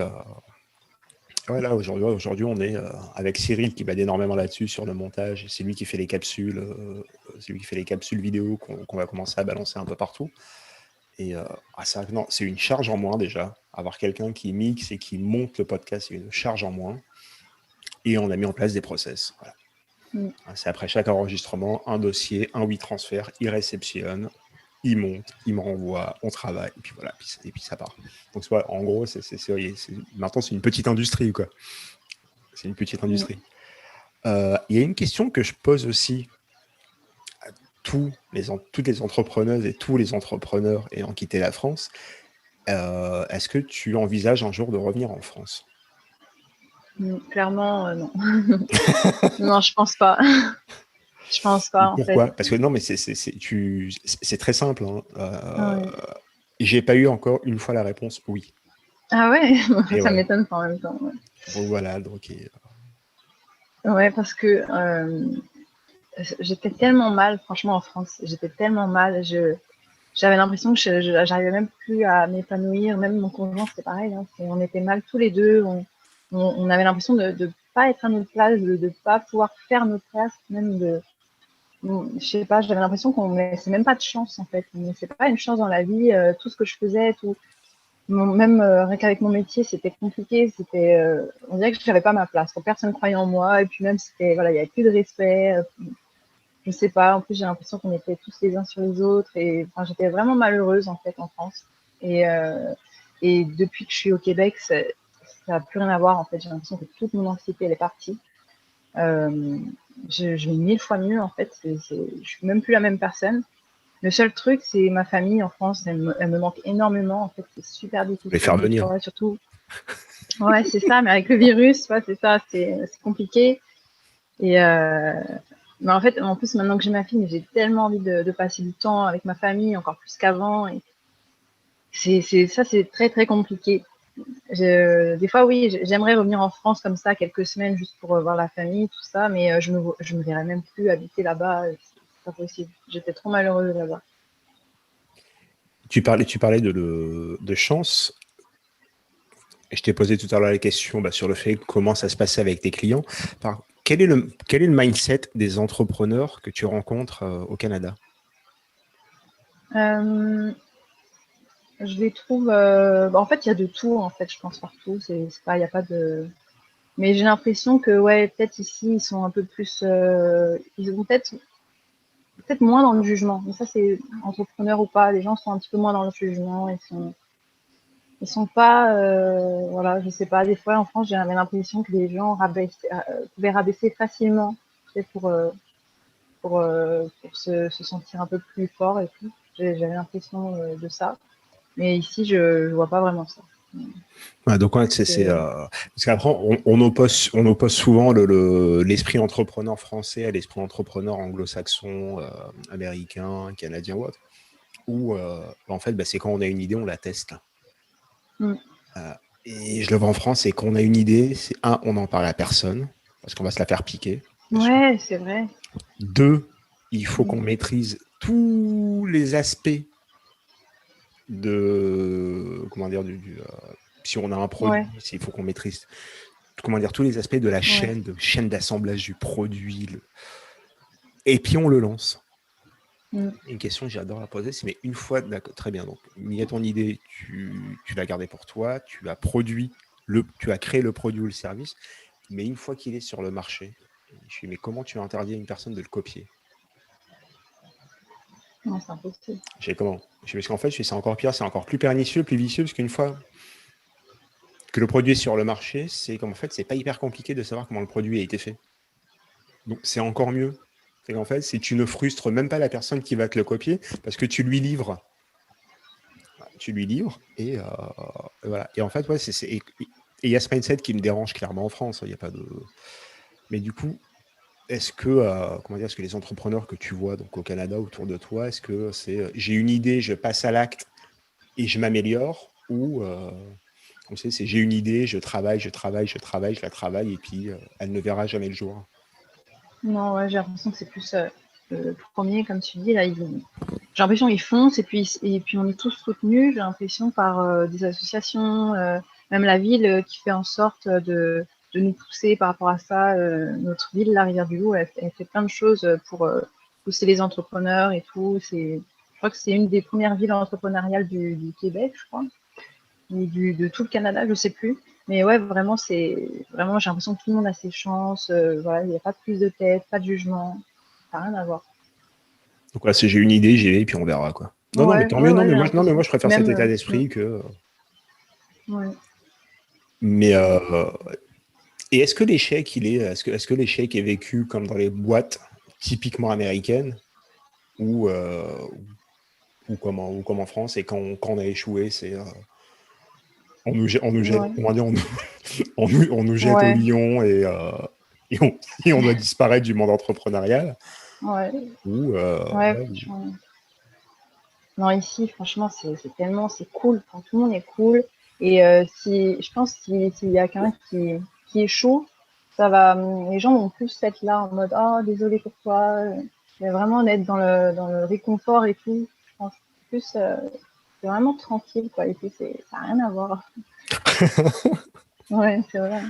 A: Ouais, là, aujourd'hui, on est avec Cyril qui m'aide énormément là-dessus sur le montage. C'est lui qui fait les capsules, vidéo qu'on va commencer à balancer un peu partout. Et c'est vrai que non, c'est une charge en moins déjà. Avoir quelqu'un qui mixe et qui monte le podcast, c'est une charge en moins. Et on a mis en place des process. Voilà.
B: Mm.
A: C'est après chaque enregistrement, un dossier, un transfert, il réceptionne, il monte, il me renvoie, on travaille, et puis voilà, et puis ça part. Donc en gros, maintenant c'est une petite industrie, quoi. C'est une petite
B: Mm.
A: industrie. Il y a une question que je pose aussi à toutes les entrepreneuses et tous les entrepreneurs ayant quitté la France. Est-ce que tu envisages un jour de revenir en France?
B: Clairement, non. Non, je pense pas. Je pense
A: Et
B: pas, en fait.
A: pourquoi? Parce que non, mais c'est très simple. Hein.
B: Ouais.
A: J'ai pas eu encore une fois la réponse oui.
B: Ah ouais,
A: Et
B: ça
A: ouais.
B: m'étonne pas en même temps. Ouais,
A: Donc voilà. Donc,
B: ouais parce que j'étais tellement mal, franchement, en France. J'étais tellement mal. J'avais l'impression que j'arrivais même plus à m'épanouir. Même mon conjoint, c'était pareil. Hein. On était mal tous les deux. On avait l'impression de pas être à notre place, de pas pouvoir faire notre place, même de. Je sais pas, j'avais l'impression qu'on me laissait même pas de chance en fait. On me laissait pas une chance dans la vie. Tout ce que je faisais, même rien qu'avec mon métier, c'était compliqué. On dirait que je n'avais pas ma place. Personne croyait en moi. Et puis même, voilà, il n'y avait plus de respect. Je sais pas. En plus, j'ai l'impression qu'on était tous les uns sur les autres. Et enfin, j'étais vraiment malheureuse en fait en France. Et, euh, et depuis que je suis au Québec, ça n'a plus rien à voir en fait. J'ai l'impression que toute mon anxiété elle est partie. Euh, je vais 1000 fois mieux en fait. Je suis même plus la même personne. Le seul truc, c'est ma famille en France, elle me manque énormément. En fait, c'est super
A: les
B: difficile
A: faire
B: des
A: venir.
B: fois, surtout. Ouais, c'est ça, mais avec le virus, ouais, c'est ça, c'est compliqué. Et mais en fait, en plus, maintenant que j'ai ma fille, j'ai tellement envie de passer du temps avec ma famille, encore plus qu'avant. Et ça, c'est très, très compliqué. Des fois, oui, j'aimerais revenir en France comme ça, quelques semaines, juste pour voir la famille, tout ça, mais je me verrais même plus habiter là-bas. C'est pas possible. J'étais trop malheureuse là-bas.
A: Tu parlais de chance. Et je t'ai posé tout à l'heure la question sur le fait comment ça se passait avec tes clients. Quel est le mindset des entrepreneurs que tu rencontres au Canada?
B: Euh, Je les trouve. En fait, il y a de tout, en fait, je pense, partout. C'est pas, il y a pas de. Mais j'ai l'impression que, ouais, peut-être ici, ils sont un peu plus. Ils ont peut-être moins dans le jugement. Mais ça, c'est entrepreneur ou pas. Les gens sont un petit peu moins dans le jugement. Ils sont pas. Voilà, je sais pas. Des fois, en France, j'avais l'impression que les gens pouvaient rabaisser facilement, tu sais, pour se sentir un peu plus fort et tout. J'avais l'impression de ça. Mais ici, je vois pas vraiment ça.
A: Ouais, donc, ouais, parce qu'après, on oppose souvent l'esprit entrepreneur français à l'esprit entrepreneur anglo-saxon, américain, canadien ou autre. Où, en fait, c'est quand on a une idée, on la teste.
B: Mm.
A: Et je le vois en France, c'est qu'on a une idée, on n'en parle à personne, parce qu'on va se la faire piquer, bien sûr.
B: Ouais, c'est vrai.
A: 2, il faut
B: Mm.
A: qu'on maîtrise tous les aspects de, comment dire, si on a un produit,
B: Ouais,
A: il faut qu'on maîtrise, comment dire, tous les aspects de la
B: ouais.
A: chaîne d'assemblage du produit. Et puis on le lance.
B: Mm.
A: Une question que j'adore la poser, c'est mais une fois, très bien, donc il y a ton idée, tu l'as gardée pour toi, tu as créé le produit ou le service, mais une fois qu'il est sur le marché, je dis mais comment tu interdis à une personne de le copier?
B: Non, c'est impossible.
A: Parce qu'en fait, c'est encore pire, c'est encore plus pernicieux, plus vicieux, parce qu'une fois que le produit est sur le marché, c'est qu'en fait, c'est pas hyper compliqué de savoir comment le produit a été fait. Donc, c'est encore mieux. C'est qu'en fait, si tu ne frustres même pas la personne qui va te le copier, parce que tu lui livres, et voilà. Et en fait, ouais, et il y a ce mindset qui me dérange clairement en France. Il y a pas de. Mais du coup, est-ce que les entrepreneurs que tu vois donc au Canada autour de toi, est-ce que c'est j'ai une idée, je passe à l'acte et je m'améliore, ou on sait, c'est j'ai une idée, je travaille, je la travaille et puis elle ne verra jamais le jour.
B: Non, ouais, j'ai l'impression que c'est plus le premier, comme tu dis, là, j'ai l'impression qu'ils foncent et puis on est tous soutenus, j'ai l'impression, par des associations, même la ville qui fait en sorte de nous pousser par rapport à ça. Notre ville, la Rivière-du-Loup, elle fait plein de choses pour pousser les entrepreneurs et tout. Je crois que c'est une des premières villes entrepreneuriales du Québec, je crois, ou de tout le Canada, je sais plus. Mais ouais, vraiment, j'ai l'impression que tout le monde a ses chances. Voilà, il n'y a pas de prise de tête, pas de jugement. Ça n'a rien à voir.
A: Donc voilà, si j'ai une idée, j'y vais et puis on verra quoi. Non, mais
B: Ouais,
A: tant
B: ouais,
A: mieux.
B: ouais, j'ai
A: Non, mais
B: l'impression.
A: moi je préfère cet
B: Même,
A: état d'esprit que.
B: ouais.
A: Mais et est-ce que l'échec, est-ce que l'échec est vécu comme dans les boîtes typiquement américaines, ou comme en France, et quand on a échoué, c'est on nous jette,
B: Ouais,
A: on nous jette au
B: ouais,
A: lion, et on doit disparaître du monde entrepreneurial,
B: ouais,
A: ou
B: ouais,
A: ouais,
B: franchement. Non, ici, franchement, c'est cool. Enfin, tout le monde est cool. Et je pense s'il y a quelqu'un qui échoue, les gens vont plus être là en mode, oh, désolé pour toi. Mais vraiment d'être dans le réconfort et tout. Je pense plus, c'est vraiment tranquille, quoi. Et puis, ça n'a rien à voir. Ouais, c'est vrai.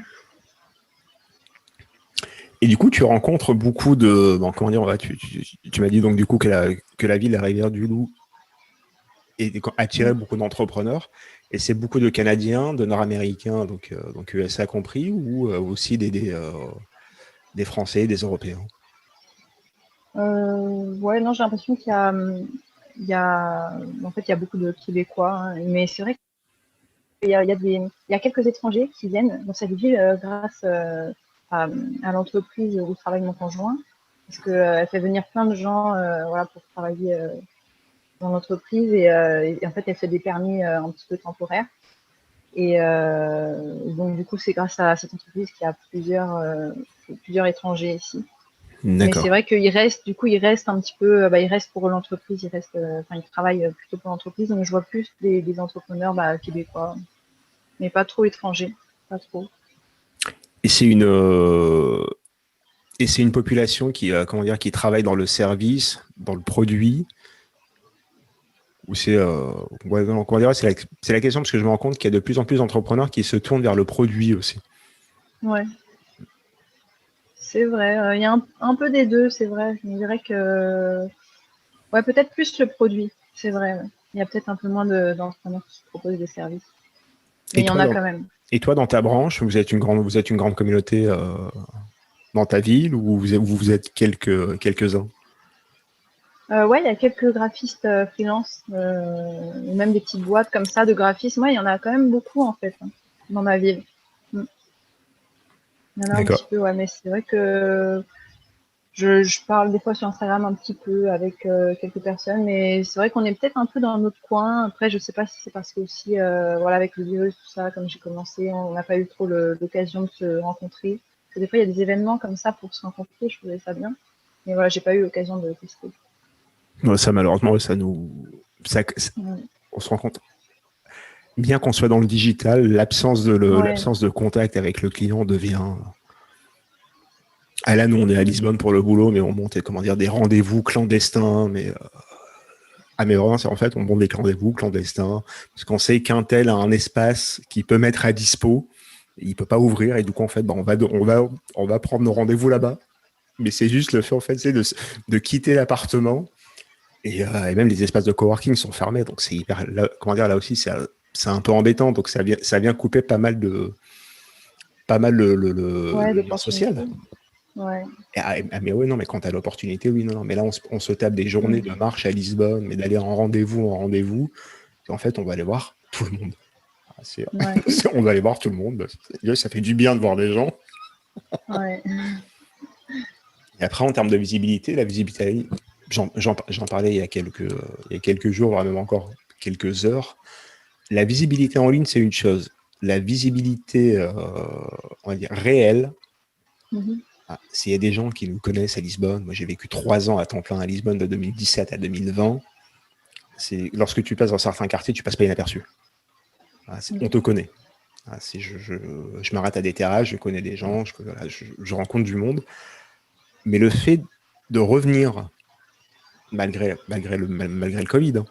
A: Et du coup, tu rencontres beaucoup de. Bon, comment dire, tu m'as dit donc du coup que la ville, la Rivière-du-Loup, attirait beaucoup d'entrepreneurs. Et c'est beaucoup de Canadiens, de Nord-Américains, donc USA compris, ou aussi des Français, des Européens.
B: Ouais, non, j'ai l'impression il y a, il y a beaucoup de Québécois, hein. Mais c'est vrai il y a quelques étrangers qui viennent dans cette ville grâce à, à l'entreprise où travaille mon conjoint, parce qu'elle fait venir plein de gens voilà, pour travailler dans l'entreprise et en fait, elle fait des permis un petit peu temporaires. Et donc, du coup, c'est grâce à cette entreprise qu'il y a plusieurs étrangers ici. Mais c'est
A: D'accord.
B: vrai il reste un petit peu, il reste pour l'entreprise, il travaille plutôt pour l'entreprise. Donc, je vois plus des entrepreneurs québécois, mais pas trop étrangers, pas trop.
A: Et c'est une population comment dire, qui travaille dans le service, dans le produit, ou ouais, non, comment dire, c'est la question, parce que je me rends compte qu'il y a de plus en plus d'entrepreneurs qui se tournent vers le produit aussi.
B: Ouais, c'est vrai. Il y a un peu des deux, c'est vrai. Je me dirais que, ouais, peut-être plus le produit, c'est vrai. Ouais. Il y a peut-être un peu moins d'entrepreneurs qui proposent des services, mais
A: Et
B: il y en
A: toi,
B: a
A: dans,
B: quand même.
A: et toi, dans ta branche, vous êtes une grande communauté dans ta ville, ou vous êtes quelques-uns?
B: Ouais, il y a quelques graphistes freelance, ou même des petites boîtes comme ça de graphisme. Ouais, il y en a quand même beaucoup en fait, hein, dans ma ville. Mm. Il y en a un
A: D'accord.
B: petit peu, ouais, mais c'est vrai que je parle des fois sur Instagram un petit peu avec quelques personnes, mais c'est vrai qu'on est peut-être un peu dans notre coin. Après, je sais pas si c'est parce que aussi, voilà, avec le virus, tout ça, comme j'ai commencé, on n'a pas eu trop l'occasion de se rencontrer. Parce que des fois, il y a des événements comme ça pour se rencontrer, je trouvais ça bien. Mais voilà, j'ai pas eu l'occasion de tester.
A: Ouais, ça, malheureusement,
B: Ouais.
A: on se rend compte. Bien qu'on soit dans le digital,
B: Ouais.
A: l'absence de contact avec le client devient. Ah là, nous, on est à Lisbonne pour le boulot, mais on monte, comment dire, des rendez-vous clandestins. Mais vraiment, c'est en fait, on monte des rendez-vous clandestins parce qu'on sait qu'un tel a un espace qui peut mettre à dispo. Il peut pas ouvrir, et du coup, en fait, on va prendre nos rendez-vous là-bas. Mais c'est juste le fait, en fait, c'est de quitter l'appartement, et même les espaces de coworking sont fermés. Donc, c'est hyper. Là, comment dire, là aussi, c'est un peu embêtant. Donc, ça vient couper pas mal le
B: Ouais,
A: lien social.
B: d'opportunités. Ouais.
A: Mais ouais, non, mais quand tu as l'opportunité, oui, non, non. Mais là, on se tape des journées de marche à Lisbonne, mais d'aller en rendez-vous. En fait, on va aller voir tout le monde.
B: Ouais.
A: On va aller voir tout le monde. Ça fait du bien de voir des gens.
B: Ouais.
A: Et après, en termes de visibilité, la visibilité, j'en parlais il y a quelques jours, voire même encore quelques heures. La visibilité en ligne, c'est une chose. La visibilité, on va dire, réelle, s'il y a des gens qui nous connaissent à Lisbonne, moi j'ai vécu 3 ans à temps plein à Lisbonne de 2017 à 2020, lorsque tu passes dans certains quartiers, tu passes pas inaperçu. On te connaît. Je m'arrête à des terrasses, je connais des gens, je rencontre du monde. Mais le fait de revenir, malgré le Covid,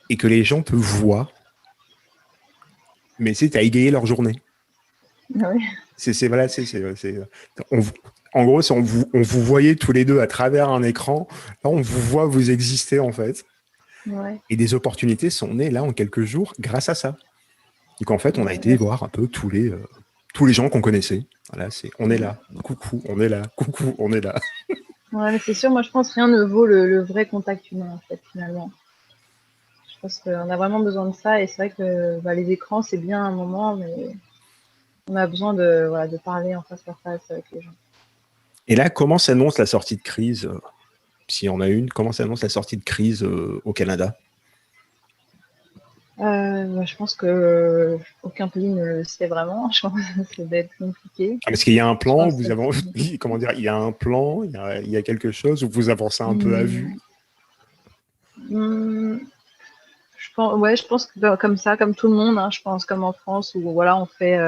A: et que les gens te voient, mais tu as égayé leur journée.
B: Ouais.
A: Voilà, en gros, si on vous voyait tous les deux à travers un écran, là, on vous voit, vous existez en fait.
B: Ouais.
A: Et des opportunités sont nées là en quelques jours grâce à ça. Donc en fait, on a été voir un peu tous les gens qu'on connaissait. Voilà, on est là, coucou, on est là, coucou, on est là.
B: Ouais, mais c'est sûr, moi je pense que rien ne vaut le vrai contact humain en fait finalement. Je pense qu'on a vraiment besoin de ça et c'est vrai que les écrans c'est bien un moment, mais on a besoin de parler en face à face avec les gens.
A: Et là, comment s'annonce la sortie de crise, s'il y en a une, comment s'annonce la sortie de crise au Canada?
B: Je pense que aucun pays ne le sait vraiment. Je pense que ça va être compliqué.
A: Parce qu'il y a un plan,
B: Je
A: comment dire, il y a un plan, il y a quelque chose où vous avancez un peu à vue.
B: Je pense que comme ça, comme tout le monde, hein, je pense comme en France où voilà, on fait,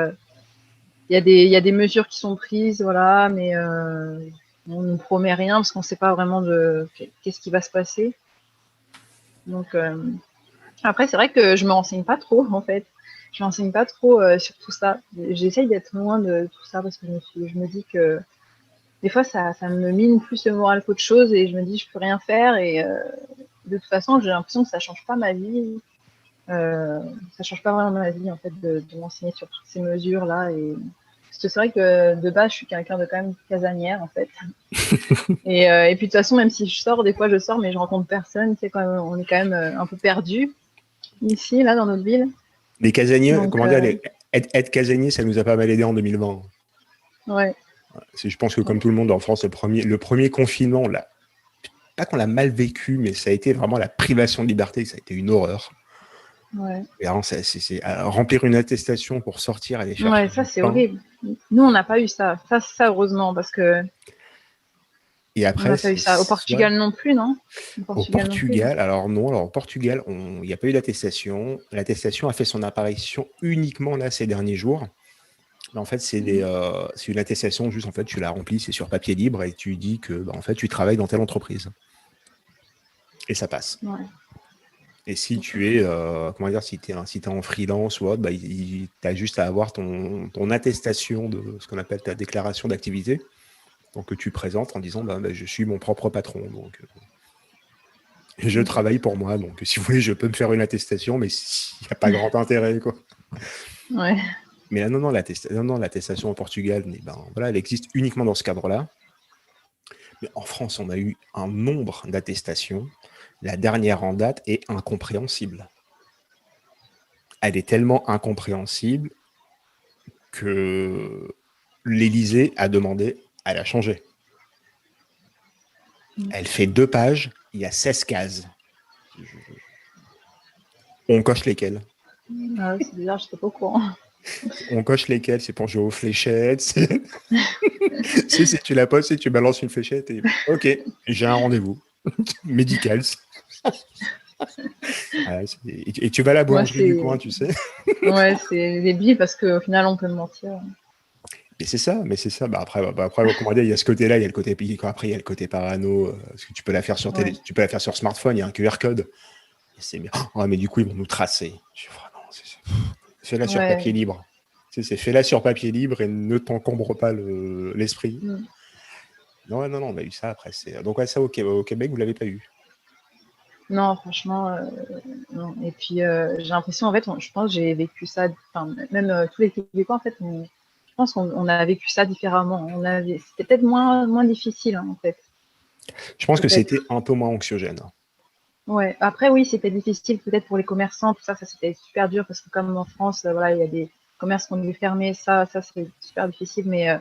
B: il y a des mesures qui sont prises, voilà, mais on ne promet rien parce qu'on ne sait pas vraiment qu'est-ce qui va se passer. Donc après, c'est vrai que je me renseigne pas trop en fait. Je me renseigne pas trop sur tout ça. J'essaye d'être loin de tout ça parce que je me dis que des fois ça me mine plus le moral qu'autre chose et je me dis je peux rien faire et de toute façon j'ai l'impression que ça change pas ma vie. Ça change pas vraiment ma vie en fait de m'enseigner sur toutes ces mesures là et parce que c'est vrai que de base je suis quelqu'un de quand même casanière en fait et puis de toute façon même si je sors des fois je sors mais je rencontre personne, tu sais, on est quand même un peu perdu ici là dans notre ville.
A: Les casaniers,
B: Donc
A: comment dire, être casanier, ça nous a pas mal aidé en 2020.
B: ouais.
A: Je pense que comme tout le monde en France, le premier confinement, là, pas qu'on l'a mal vécu, mais ça a été vraiment la privation de liberté, ça a été une horreur.
B: Ouais.
A: Et alors, c'est remplir une attestation pour sortir, aller chercher
B: Ouais, ça
A: du
B: c'est
A: pain.
B: horrible. Nous on n'a pas eu ça. Ça heureusement parce que
A: Et
B: on
A: après,
B: n'a pas eu ça. Au Portugal non plus, non? Au
A: au
B: Portugal non plus.
A: Portugal, alors non, alors au Portugal, il n'y a pas eu d'attestation. L'attestation a fait son apparition uniquement là ces derniers jours. Mais en fait, c'est une attestation, juste en fait, tu la remplis, c'est sur papier libre et tu dis que en fait, tu travailles dans telle entreprise. Et ça passe.
B: Ouais.
A: Et si tu es, comment dire, si tu es en freelance ou autre, tu as juste à avoir ton attestation de ce qu'on appelle ta déclaration d'activité, donc que tu présentes en disant je suis mon propre patron, donc je travaille pour moi, donc si vous voulez, je peux me faire une attestation, mais il n'y a pas grand intérêt, quoi.
B: Ouais.
A: Mais là, non, l'attestation au Portugal, voilà, elle existe uniquement dans ce cadre-là. Mais en France, on a eu un nombre d'attestations. La dernière en date est incompréhensible. Elle est tellement incompréhensible que l'Élysée a demandé à la changer. Elle fait 2 pages, il y a 16 cases. On coche lesquelles?
B: Ah, c'est bizarre, je n'étais pas au courant.
A: On coche lesquelles? C'est pour jouer aux fléchettes. Si tu la poses et tu balances une fléchette et ok, j'ai un rendez-vous médical. Et tu vas à la
B: Moi,
A: boulangerie du coin, tu sais.
B: ouais, c'est débile parce qu'au final, on peut me mentir.
A: Mais c'est ça. Après, comment dire, il y a ce côté-là, il y a le côté après, il y a le côté parano, parce que tu peux la faire sur
B: Ouais.
A: tu peux la faire sur smartphone, il y a un QR code. C'est bien. Oh, mais du coup, ils vont nous tracer. Fais-la sur papier libre. C'est fais-la sur papier libre et ne t'encombre pas l'esprit. Non, on a eu ça après. Donc, ouais, ça au Québec, vous l'avez pas eu.
B: Non, franchement, non. Et puis, j'ai l'impression, en fait, je pense que j'ai vécu ça, même tous les Québécois, en fait, pense qu'on a vécu ça différemment. C'était peut-être moins difficile, hein, en fait.
A: Je pense que
B: Peut-être.
A: c'était un peu moins anxiogène.
B: Ouais. Après, oui, c'était difficile peut-être pour les commerçants, tout ça c'était super dur parce que comme en France, voilà, il y a des commerces qui ont dû fermer, ça c'est super difficile, mais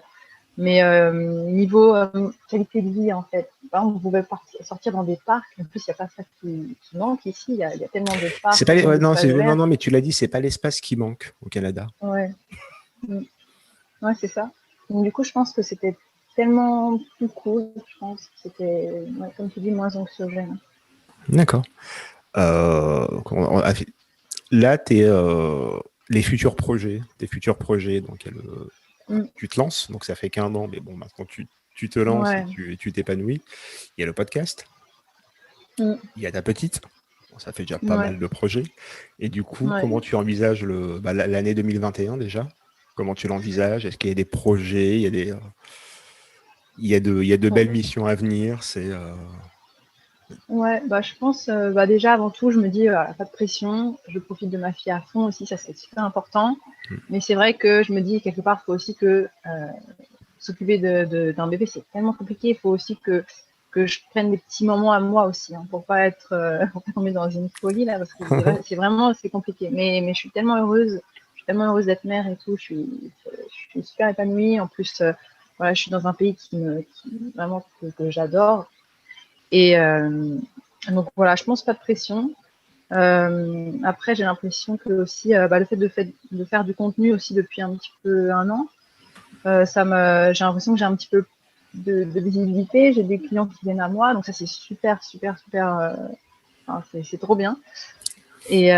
B: niveau qualité de vie, en fait, par exemple, vous pouvez sortir dans des parcs, en plus, il n'y a pas ça qui manque ici, il y a tellement de
A: C'est
B: parcs,
A: pas
B: tellement d'espaces
A: non,
B: verts.
A: non, mais tu l'as dit, c'est pas l'espace qui manque au Canada.
B: Ouais. Mm. Ouais, c'est ça. Donc, du coup, je pense que c'était tellement plus cool, je pense. C'était, ouais, comme tu dis, moins anxiogène.
A: D'accord. Là, les futurs projets, tes futurs projets, donc
B: Mm.
A: tu te lances, donc ça fait qu'un an, mais bon, maintenant tu te lances et
B: Ouais.
A: tu t'épanouis. Il y a le podcast,
B: Mm.
A: il y a ta petite, bon, ça fait déjà pas
B: Ouais.
A: mal de projets. Et du coup,
B: Ouais.
A: comment tu envisages l'année 2021 déjà? Comment tu l'envisages? Est-ce qu'il y a des projets? Il y a de belles missions à venir.
B: Ouais, bah, je pense, déjà, avant tout, je me dis, pas de pression, je profite de ma fille à fond aussi, ça c'est super important. Mais c'est vrai que je me dis, quelque part, il faut aussi que s'occuper d'un bébé, c'est tellement compliqué. Il faut aussi que je prenne des petits moments à moi aussi, hein, pour pas pour pas tomber dans une folie là, parce que c'est compliqué. Mais je suis tellement heureuse, d'être mère et tout. Je suis super épanouie. En plus, voilà, je suis dans un pays vraiment que j'adore. Et donc voilà, je pense pas de pression. Après, j'ai l'impression que aussi, le fait de faire du contenu aussi depuis un petit peu un an, j'ai l'impression que j'ai un petit peu de visibilité. J'ai des clients qui viennent à moi, donc ça c'est super, super, super. C'est trop bien. Et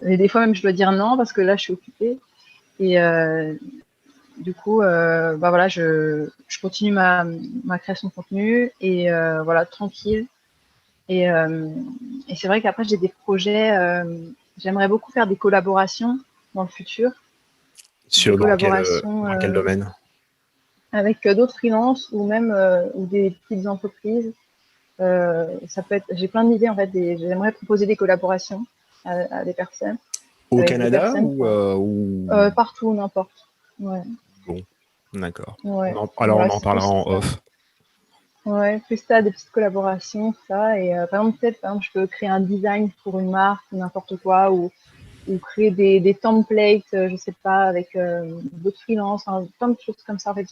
B: des fois même je dois dire non parce que là je suis occupée. Et du coup, voilà, je continue ma création de contenu et voilà, tranquille. Et, euh, et c'est vrai qu'après j'ai des projets. J'aimerais beaucoup faire des collaborations dans le futur, des collaborations
A: Dans quel domaine?
B: avec d'autres freelances ou même ou des petites entreprises. Ça peut être. J'ai plein d'idées en fait. J'aimerais proposer des collaborations à des personnes,
A: Au
B: avec des
A: Canada
B: personnes partout, n'importe. Ouais,
A: Bon, d'accord.
B: ouais.
A: Alors on
B: Voilà,
A: en
B: c'est
A: parlera
B: plus
A: en
B: ça.
A: off.
B: Ouais, plus ça, des petites collaborations, ça. Et par exemple, peut-être, par exemple, je peux créer un design pour une marque ou n'importe quoi, ou créer des templates, je sais pas, avec d'autres freelances, hein, plein de choses comme ça. En fait,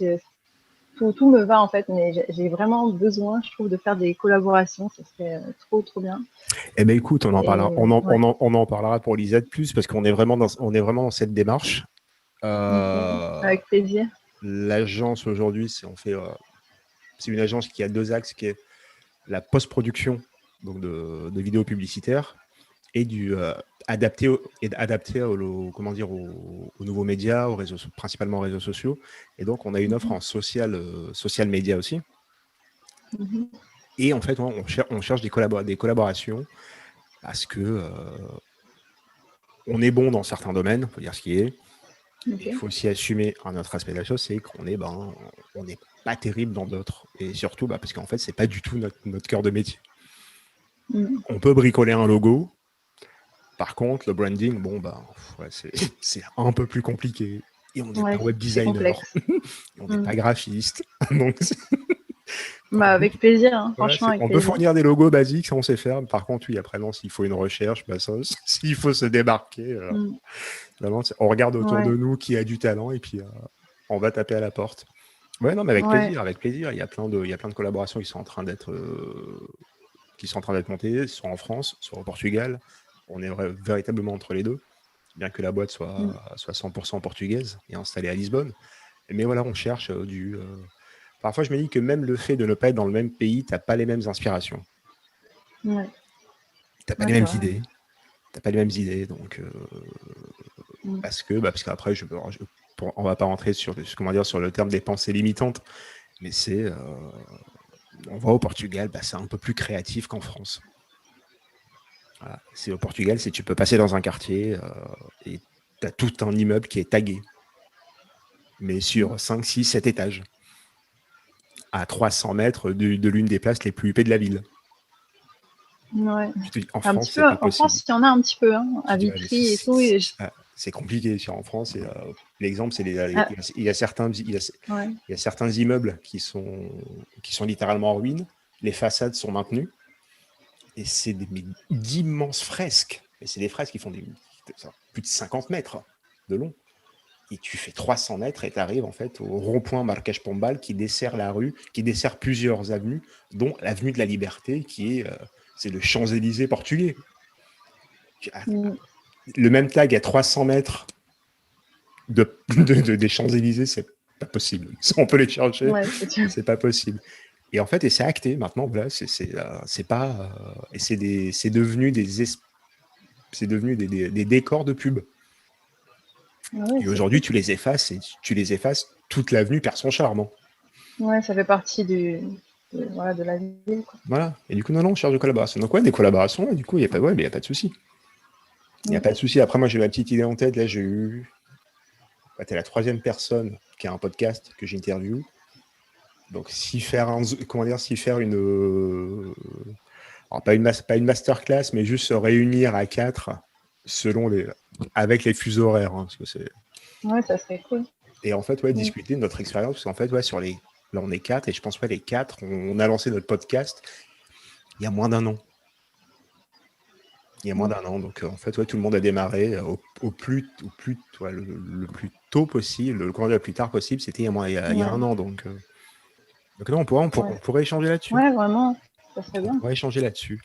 B: tout me va en fait, mais j'ai vraiment besoin, je trouve, de faire des collaborations. Ça serait trop, trop bien.
A: Eh ben écoute, on en parlera.
B: Et ouais.
A: On en parlera pour Lisette plus parce qu'on est on est vraiment dans cette démarche.
B: Avec plaisir.
A: L'agence aujourd'hui, c'est une agence qui a deux axes, qui est la post-production donc de vidéos publicitaires et adapté comment dire, aux nouveaux médias, principalement aux réseaux sociaux. Et donc, on a une offre en social média aussi.
B: Mhm.
A: Et en fait, on cherche des collaborations parce que on est bon dans certains domaines, il faut dire ce qui est. Il
B: Ok.
A: faut aussi assumer un autre aspect de la chose, c'est qu'on est, on n'est pas terrible dans d'autres. Et surtout, parce qu'en fait, c'est pas du tout notre cœur de métier.
B: Mm.
A: On peut bricoler un logo. Par contre, le branding, c'est un peu plus compliqué. Et on n'est pas
B: Ouais,
A: web
B: c'est
A: designer.
B: complexe.
A: Et on n'est
B: Mm.
A: pas graphiste. Donc,
B: Bah, avec plaisir, hein, franchement, avec
A: on peut
B: plaisir.
A: fournir des logos basiques, ça on sait faire. Par contre, oui, après, non, s'il faut une recherche, s'il faut se démarquer,
B: Mm.
A: vraiment, on regarde autour
B: Ouais,
A: de nous qui a du talent et puis on va taper à la porte. Ouais, non, mais avec
B: ouais.
A: plaisir, avec plaisir. Il y a plein de collaborations qui sont en train d'être montées, soit en France, soit au Portugal. On est véritablement entre les deux, bien que la boîte
B: Mm.
A: soit 100% portugaise et installée à Lisbonne. Mais voilà, on cherche Parfois, je me dis que même le fait de ne pas être dans le même pays, tu n'as pas les mêmes inspirations.
B: Ouais,
A: Tu n'as pas
B: ouais,
A: les
B: c'est
A: mêmes
B: vrai.
A: idées. T'as pas les mêmes idées, donc
B: Mm.
A: parce qu'après, on va pas rentrer comment dire, sur le terme des pensées limitantes, mais on va au Portugal, c'est un peu plus créatif qu'en France. Voilà. C'est au Portugal, tu peux passer dans un quartier et tu as tout un immeuble qui est tagué, mais sur 5, 6, 7 étages, à 300 mètres de l'une des places les plus huppées de la ville.
B: Ouais.
A: Je te dis, en
B: Un
A: France,
B: petit peu,
A: c'est pas
B: en
A: possible.
B: France, il y en a un petit peu, hein,
A: Je
B: à
A: dis, ouais, mais
B: Vitry et tout. Et
A: ça, c'est compliqué. En France, l'exemple, c'est
B: Ah,
A: il y a certains,
B: ouais.
A: il y a certains immeubles qui sont littéralement en ruine. Les façades sont maintenues. Et c'est d'immenses fresques. Et c'est des fresques qui font plus de 50 mètres de long. Et tu fais 300 mètres et tu arrives en fait au rond-point Marrakech Pombal qui dessert la rue, qui dessert plusieurs avenues, dont l'avenue de la Liberté, qui est c'est le Champs-Élysées portugais.
B: Mm.
A: Le même tag à 300 mètres des Champs-Élysées, c'est pas possible. On peut les chercher,
B: Ouais, c'est sûr.
A: c'est pas possible. Et en fait, et c'est acté maintenant. Voilà, c'est pas et c'est devenu c'est devenu des décors de pub.
B: Ouais,
A: Et
B: c'est
A: aujourd'hui,
B: fou.
A: tu les effaces, toute l'avenue perd son charme. Hein.
B: Ouais, ça fait partie voilà, de la ville, quoi.
A: Voilà. Et du coup, non, on cherche de collaboration. Donc, ouais, des collaborations, et du coup, il n'y a pas, ouais, mais il y a pas de souci. Il n'y a
B: Mm.
A: pas de souci. Après, moi, j'ai ma petite idée en tête. Là, j'ai eu. Bah, tu es la troisième personne qui a un podcast que j'interviewe. Donc, s'y faire une. Alors, pas une masterclass, mais juste se réunir à quatre avec les fuseaux horaires. Hein, parce que c'est.
B: Ouais, ça serait cool.
A: Et en fait, ouais,
B: Mm.
A: discuter de notre expérience. Parce qu'en fait, ouais, là, on est quatre. Et je pense, ouais, les quatre, on a lancé notre podcast il y a moins d'un an. Il y a moins
B: Mm.
A: d'un an. Donc, en fait, ouais, tout le monde a démarré le plus tôt possible, le plus tard possible. C'était il y a un
B: Ouais.
A: an. Donc non,
B: Ouais.
A: on pourrait échanger là-dessus.
B: Ouais, vraiment, ça serait
A: On
B: bien.
A: pourrait échanger là-dessus.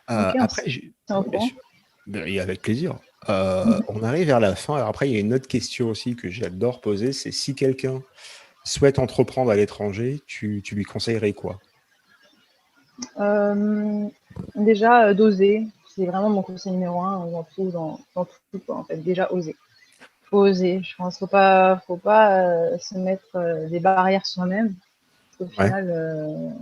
B: Ok, on se
A: Après,
B: tient au
A: ouais, bien
B: courant.
A: sûr. Et avec plaisir. On arrive vers la fin. Alors après, il y a une autre question aussi que j'adore poser, c'est si quelqu'un souhaite entreprendre à l'étranger, tu lui conseillerais quoi?
B: Euh, déjà, d'oser. C'est vraiment mon conseil numéro un dans tout, quoi, en fait. Déjà, oser. Faut oser. Je pense faut pas se mettre des barrières soi-même. Au
A: Ouais.
B: final,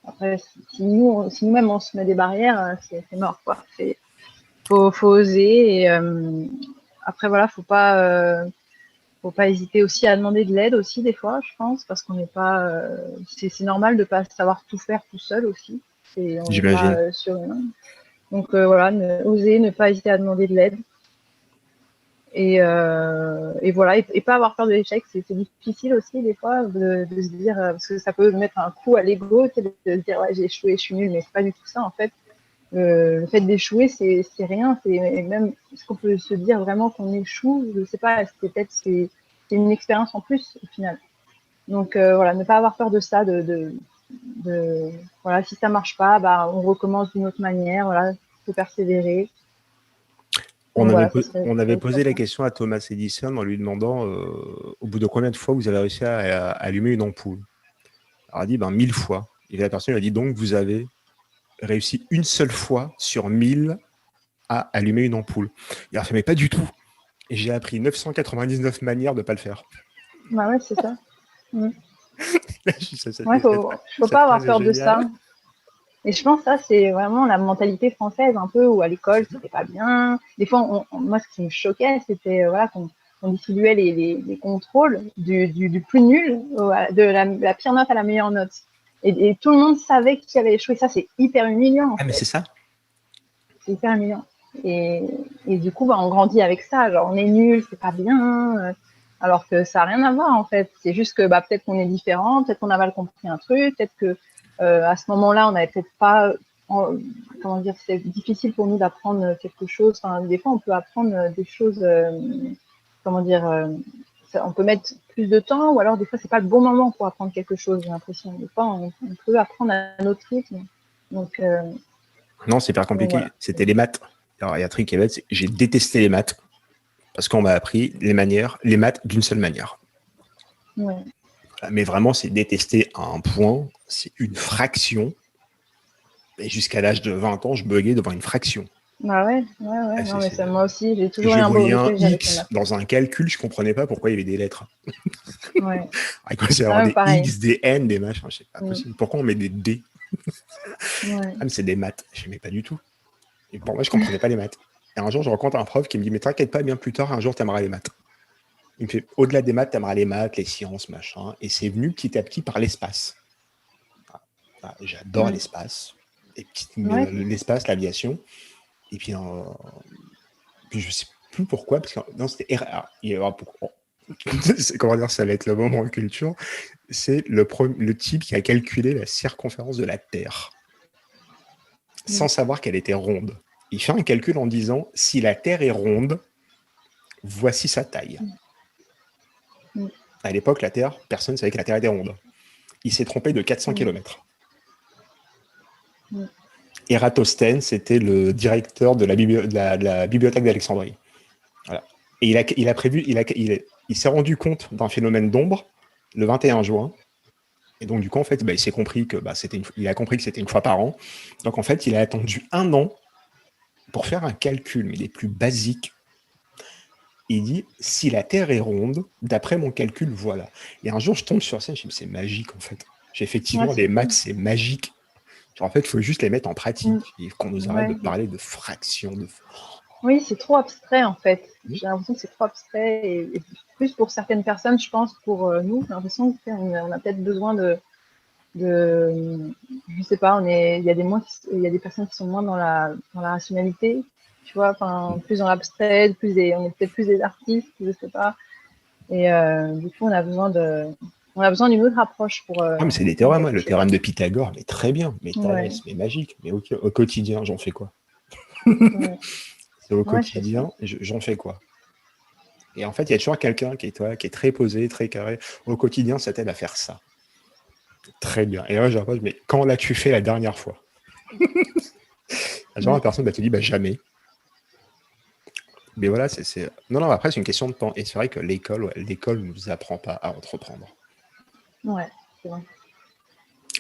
B: après, si nous-mêmes on se met des barrières, c'est mort, quoi. Faut oser. Et après, voilà, faut pas hésiter aussi à demander de l'aide aussi des fois, je pense, parce qu'on n'est pas, c'est normal de pas savoir tout faire tout seul aussi. On n'est pas
A: J'imagine.
B: surhumain. Donc voilà, oser, ne pas hésiter à demander de l'aide. Et voilà, et pas avoir peur de l'échec, c'est difficile aussi des fois de se dire, parce que ça peut mettre un coup à l'ego, de se dire ouais, j'ai échoué, je suis nulle, mais c'est pas du tout ça en fait. Le fait d'échouer, c'est rien, même ce qu'on peut se dire vraiment qu'on échoue, je sais pas, c'est une expérience en plus au final. Donc voilà, ne pas avoir peur de ça, voilà, si ça marche pas, bah on recommence d'une autre manière, voilà, faut persévérer. Donc voilà,
A: On
B: ça
A: avait
B: serait
A: posé la
B: ça.
A: question à Thomas Edison en lui demandant au bout de combien de fois vous avez réussi à allumer une ampoule. Alors, il a dit 1000 fois. Et la personne lui a dit donc vous avez réussi une seule fois sur 1000 à allumer une ampoule. Il a fait mais pas du tout. Et j'ai appris 999 manières de ne pas le faire.
B: Bah ouais, c'est ça. Mm. Ouais, faut
A: Cette
B: pas avoir
A: phrase est
B: peur de
A: géniale.
B: ça. Et je pense que ça, c'est vraiment la mentalité française, un peu, où à l'école, c'était pas bien. Des fois, moi, ce qui me choquait, c'était voilà, qu'on distribuait les contrôles du plus nul, de la pire note à la meilleure note. Et tout le monde savait qui avait échoué. Ça, c'est hyper humiliant, en
A: Ah mais
B: fait.
A: c'est ça.
B: C'est hyper humiliant. Et du coup, bah, on grandit avec ça. Genre, on est nul, c'est pas bien. Alors que ça n'a rien à voir, en fait. C'est juste que bah, peut-être qu'on est différent, peut-être qu'on a mal compris un truc, peut-être que à ce moment-là, on n'avait peut-être pas. Comment dire, c'est difficile pour nous d'apprendre quelque chose. Enfin, des fois, on peut apprendre des choses. Comment dire, on peut mettre plus de temps, ou alors des fois, c'est pas le bon moment pour apprendre quelque chose. J'ai l'impression. Des fois, on peut apprendre à notre rythme. Donc,
A: Non, c'est hyper
B: donc
A: compliqué.
B: voilà.
A: C'était les maths. Alors, il y a un truc qui est bête, c'est j'ai détesté les maths parce qu'on m'a appris les maths d'une seule manière.
B: Ouais.
A: Mais vraiment, c'est détesté à un point. C'est une fraction. Et jusqu'à l'âge de 20 ans, je buguais devant une fraction.
B: Bah ouais.
A: Ah,
B: Non, mais ça, moi aussi, j'ai toujours
A: je
B: eu un beau
A: voyais un
B: blocage avec les
A: X
B: maths.
A: dans un calcul, je comprenais pas pourquoi il y avait des lettres.
B: Ouais.
A: À quoi c'est avoir
B: Ah ouais,
A: des
B: pareil.
A: X, des N, des machins, c'est pas
B: Mm.
A: possible. Pourquoi on met des D?
B: Ouais.
A: Ah, mais c'est des maths. Je n'aimais pas du tout. Et pour moi, je comprenais pas les maths. Et un jour, je rencontre un prof qui me dit mais t'inquiète pas, bien plus tard, un jour, t'aimeras les maths. Il me fait au-delà des maths, t'aimeras les maths, les sciences, machin. Et c'est venu petit à petit par l'espace. Ah, j'adore
B: Mm.
A: l'espace. Et
B: Ouais,
A: l'espace, l'aviation. Et puis, puis je sais, plus pourquoi, parce que non, c'était alors, il y aura pourquoi. Comment dire, ça va être le moment en culture. C'est le type qui a calculé la circonférence de la Terre sans savoir qu'elle était ronde. Il fait un calcul en disant si la Terre est ronde, voici sa taille. À l'époque, la Terre, personne ne savait que la Terre était ronde. Il s'est trompé de 400 km. Ératosthène, c'était le directeur de la bibliothèque d'Alexandrie. Voilà. Et il s'est rendu compte d'un phénomène d'ombre le 21 juin. Et donc, du coup, en fait, il s'est compris que il a compris que c'était une fois par an. Donc, en fait, il a attendu 1 an pour faire un calcul, mais les plus basiques. Il dit, si la Terre est ronde, d'après mon calcul, voilà. Et un jour, je tombe sur ça, je me dis, c'est magique, en fait. Effectivement, les maths, c'est magique. En fait, il faut juste les mettre en pratique et qu'on nous arrête de parler de fractions.
B: Oui, c'est trop abstrait, en fait. J'ai l'impression que c'est trop abstrait. Et plus pour certaines personnes, je pense, pour nous, j'ai l'impression qu'on a peut-être besoin je sais pas, il y a des personnes qui sont moins dans la rationalité, tu vois, plus dans l'abstrait, on est peut-être plus des artistes, je sais pas. Et du coup, on a besoin d'une autre approche pour.
A: Mais c'est des théorèmes, le théorème de Pythagore, mais très bien, mais Thalès, mais magique. Mais au quotidien, j'en fais quoi? C'est au quotidien, j'en fais quoi? Et en fait, il y a toujours quelqu'un qui est très posé, très carré. Au quotidien, ça t'aide à faire ça. Très bien. Et là, je repose, mais quand l'as-tu fait la dernière fois? La personne te dit, jamais. Mais voilà, Non, après, c'est une question de temps. Et c'est vrai que l'école ne nous apprend pas à entreprendre.
B: Ouais, c'est vrai.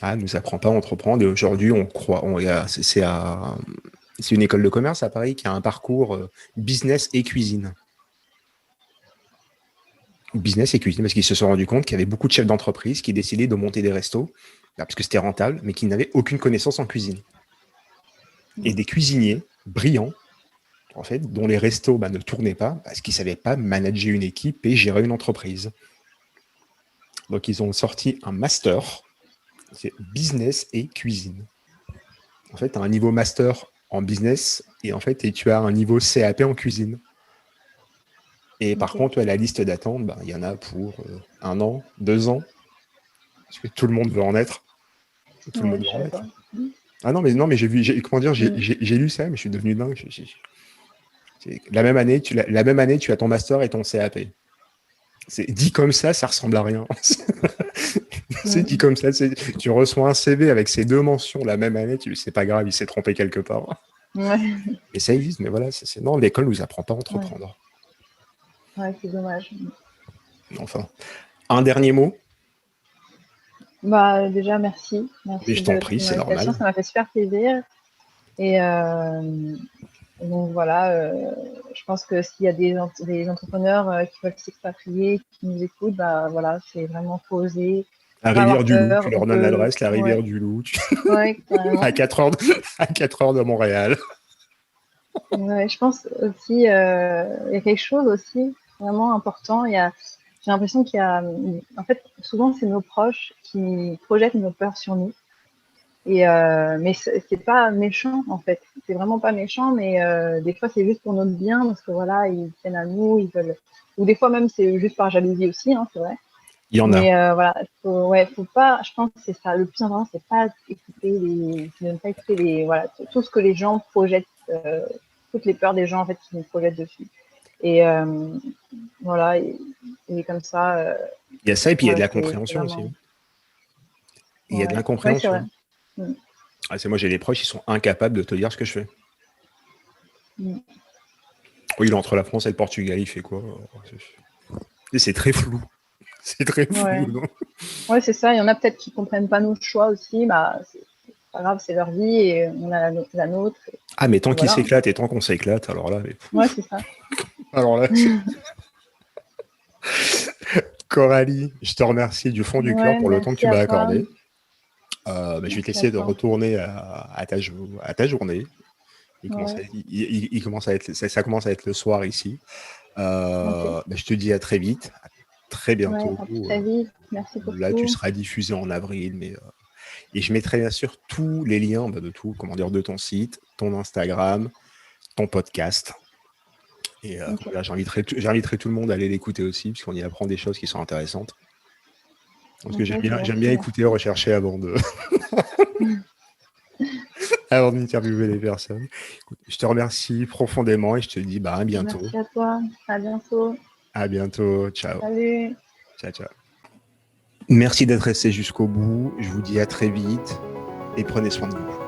A: Elle nous apprend pas à entreprendre. Et aujourd'hui, on croit... C'est une école de commerce à Paris qui a un parcours business et cuisine. Business et cuisine, parce qu'ils se sont rendus compte qu'il y avait beaucoup de chefs d'entreprise qui décidaient de monter des restos, parce que c'était rentable, mais qui n'avaient aucune connaissance en cuisine. Et des cuisiniers brillants, en fait, dont les restos ne tournaient pas, parce qu'ils ne savaient pas manager une équipe et gérer une entreprise. Donc, ils ont sorti un master, c'est business et cuisine. En fait, tu as un niveau master en business, et en fait, tu as un niveau CAP en cuisine. Et par contre, la liste d'attente, il y en a pour 1 an, 2 ans, parce que tout le monde veut en être. Tout le monde veut en être. Ah non, mais j'ai lu ça, mais je suis devenu dingue. La même année, tu as ton master et ton CAP. C'est dit comme ça ressemble à rien. C'est dit comme ça, tu reçois un CV avec ces 2 mentions la même année, c'est pas grave, il s'est trompé quelque part. Et ça existe, mais voilà, non, l'école nous apprend pas à entreprendre.
B: Ouais, c'est dommage.
A: Enfin, un dernier mot.
B: Déjà, merci.
A: Mais je t'en prie, c'est normal.
B: Ça m'a fait super plaisir. Et donc voilà, je pense que s'il y a des entrepreneurs qui veulent s'expatrier, qui nous écoutent, voilà, c'est vraiment faut oser.
A: La rivière du Loup, tu leur donnes l'adresse, la rivière du Loup. À 4 heures de Montréal.
B: Ouais, je pense aussi, il y a quelque chose aussi vraiment important. J'ai l'impression qu'il y a, en fait, souvent c'est nos proches qui projettent nos peurs sur nous. Et mais c'est pas méchant en fait, c'est vraiment pas méchant, mais des fois c'est juste pour notre bien parce que voilà, ils tiennent à nous, ils veulent, ou des fois même c'est juste par jalousie aussi, c'est vrai.
A: Il y en a.
B: Mais voilà, faut pas, je pense que c'est ça, le plus important, c'est pas ne pas écouter tout ce que les gens projettent, toutes les peurs des gens en fait qui nous projettent dessus. Et voilà, et comme ça.
A: Il y a ça, et puis il y a de la compréhension aussi. Il y a de l'incompréhension. Moi, j'ai des proches, ils sont incapables de te dire ce que je fais. Oui, il est entre la France et le Portugal, il fait quoi? C'est très flou. C'est très flou, non?
B: Ouais, c'est ça. Il y en a peut-être qui comprennent pas nos choix aussi. C'est pas grave, c'est leur vie et on a la nôtre.
A: Ah, mais tant qu'ils s'éclatent et tant qu'on s'éclate, alors là.
B: Ouais, c'est ça.
A: Alors là. Coralie, je te remercie du fond du cœur pour le temps que tu m'as accordé. Je vais te laisser de retourner à ta journée. Ça commence à être le soir ici. Je te dis à très vite, à très bientôt.
B: Très vite. Merci pour
A: là, tu seras diffusé en avril, et je mettrai bien sûr tous les liens de ton site, ton Instagram, ton podcast. Et
B: Ok.
A: voilà, j'inviterai tout le monde à aller l'écouter aussi, puisqu'on y apprend des choses qui sont intéressantes. Parce que
B: Ok, c'est
A: j'aime bien
B: gentil.
A: écouter, rechercher avant d'interviewer les personnes. Écoute, je te remercie profondément et je te dis à bientôt.
B: Merci à toi. À bientôt.
A: À bientôt. Ciao.
B: Salut.
A: Ciao, ciao. Merci d'être resté jusqu'au bout. Je vous dis à très vite et prenez soin de vous.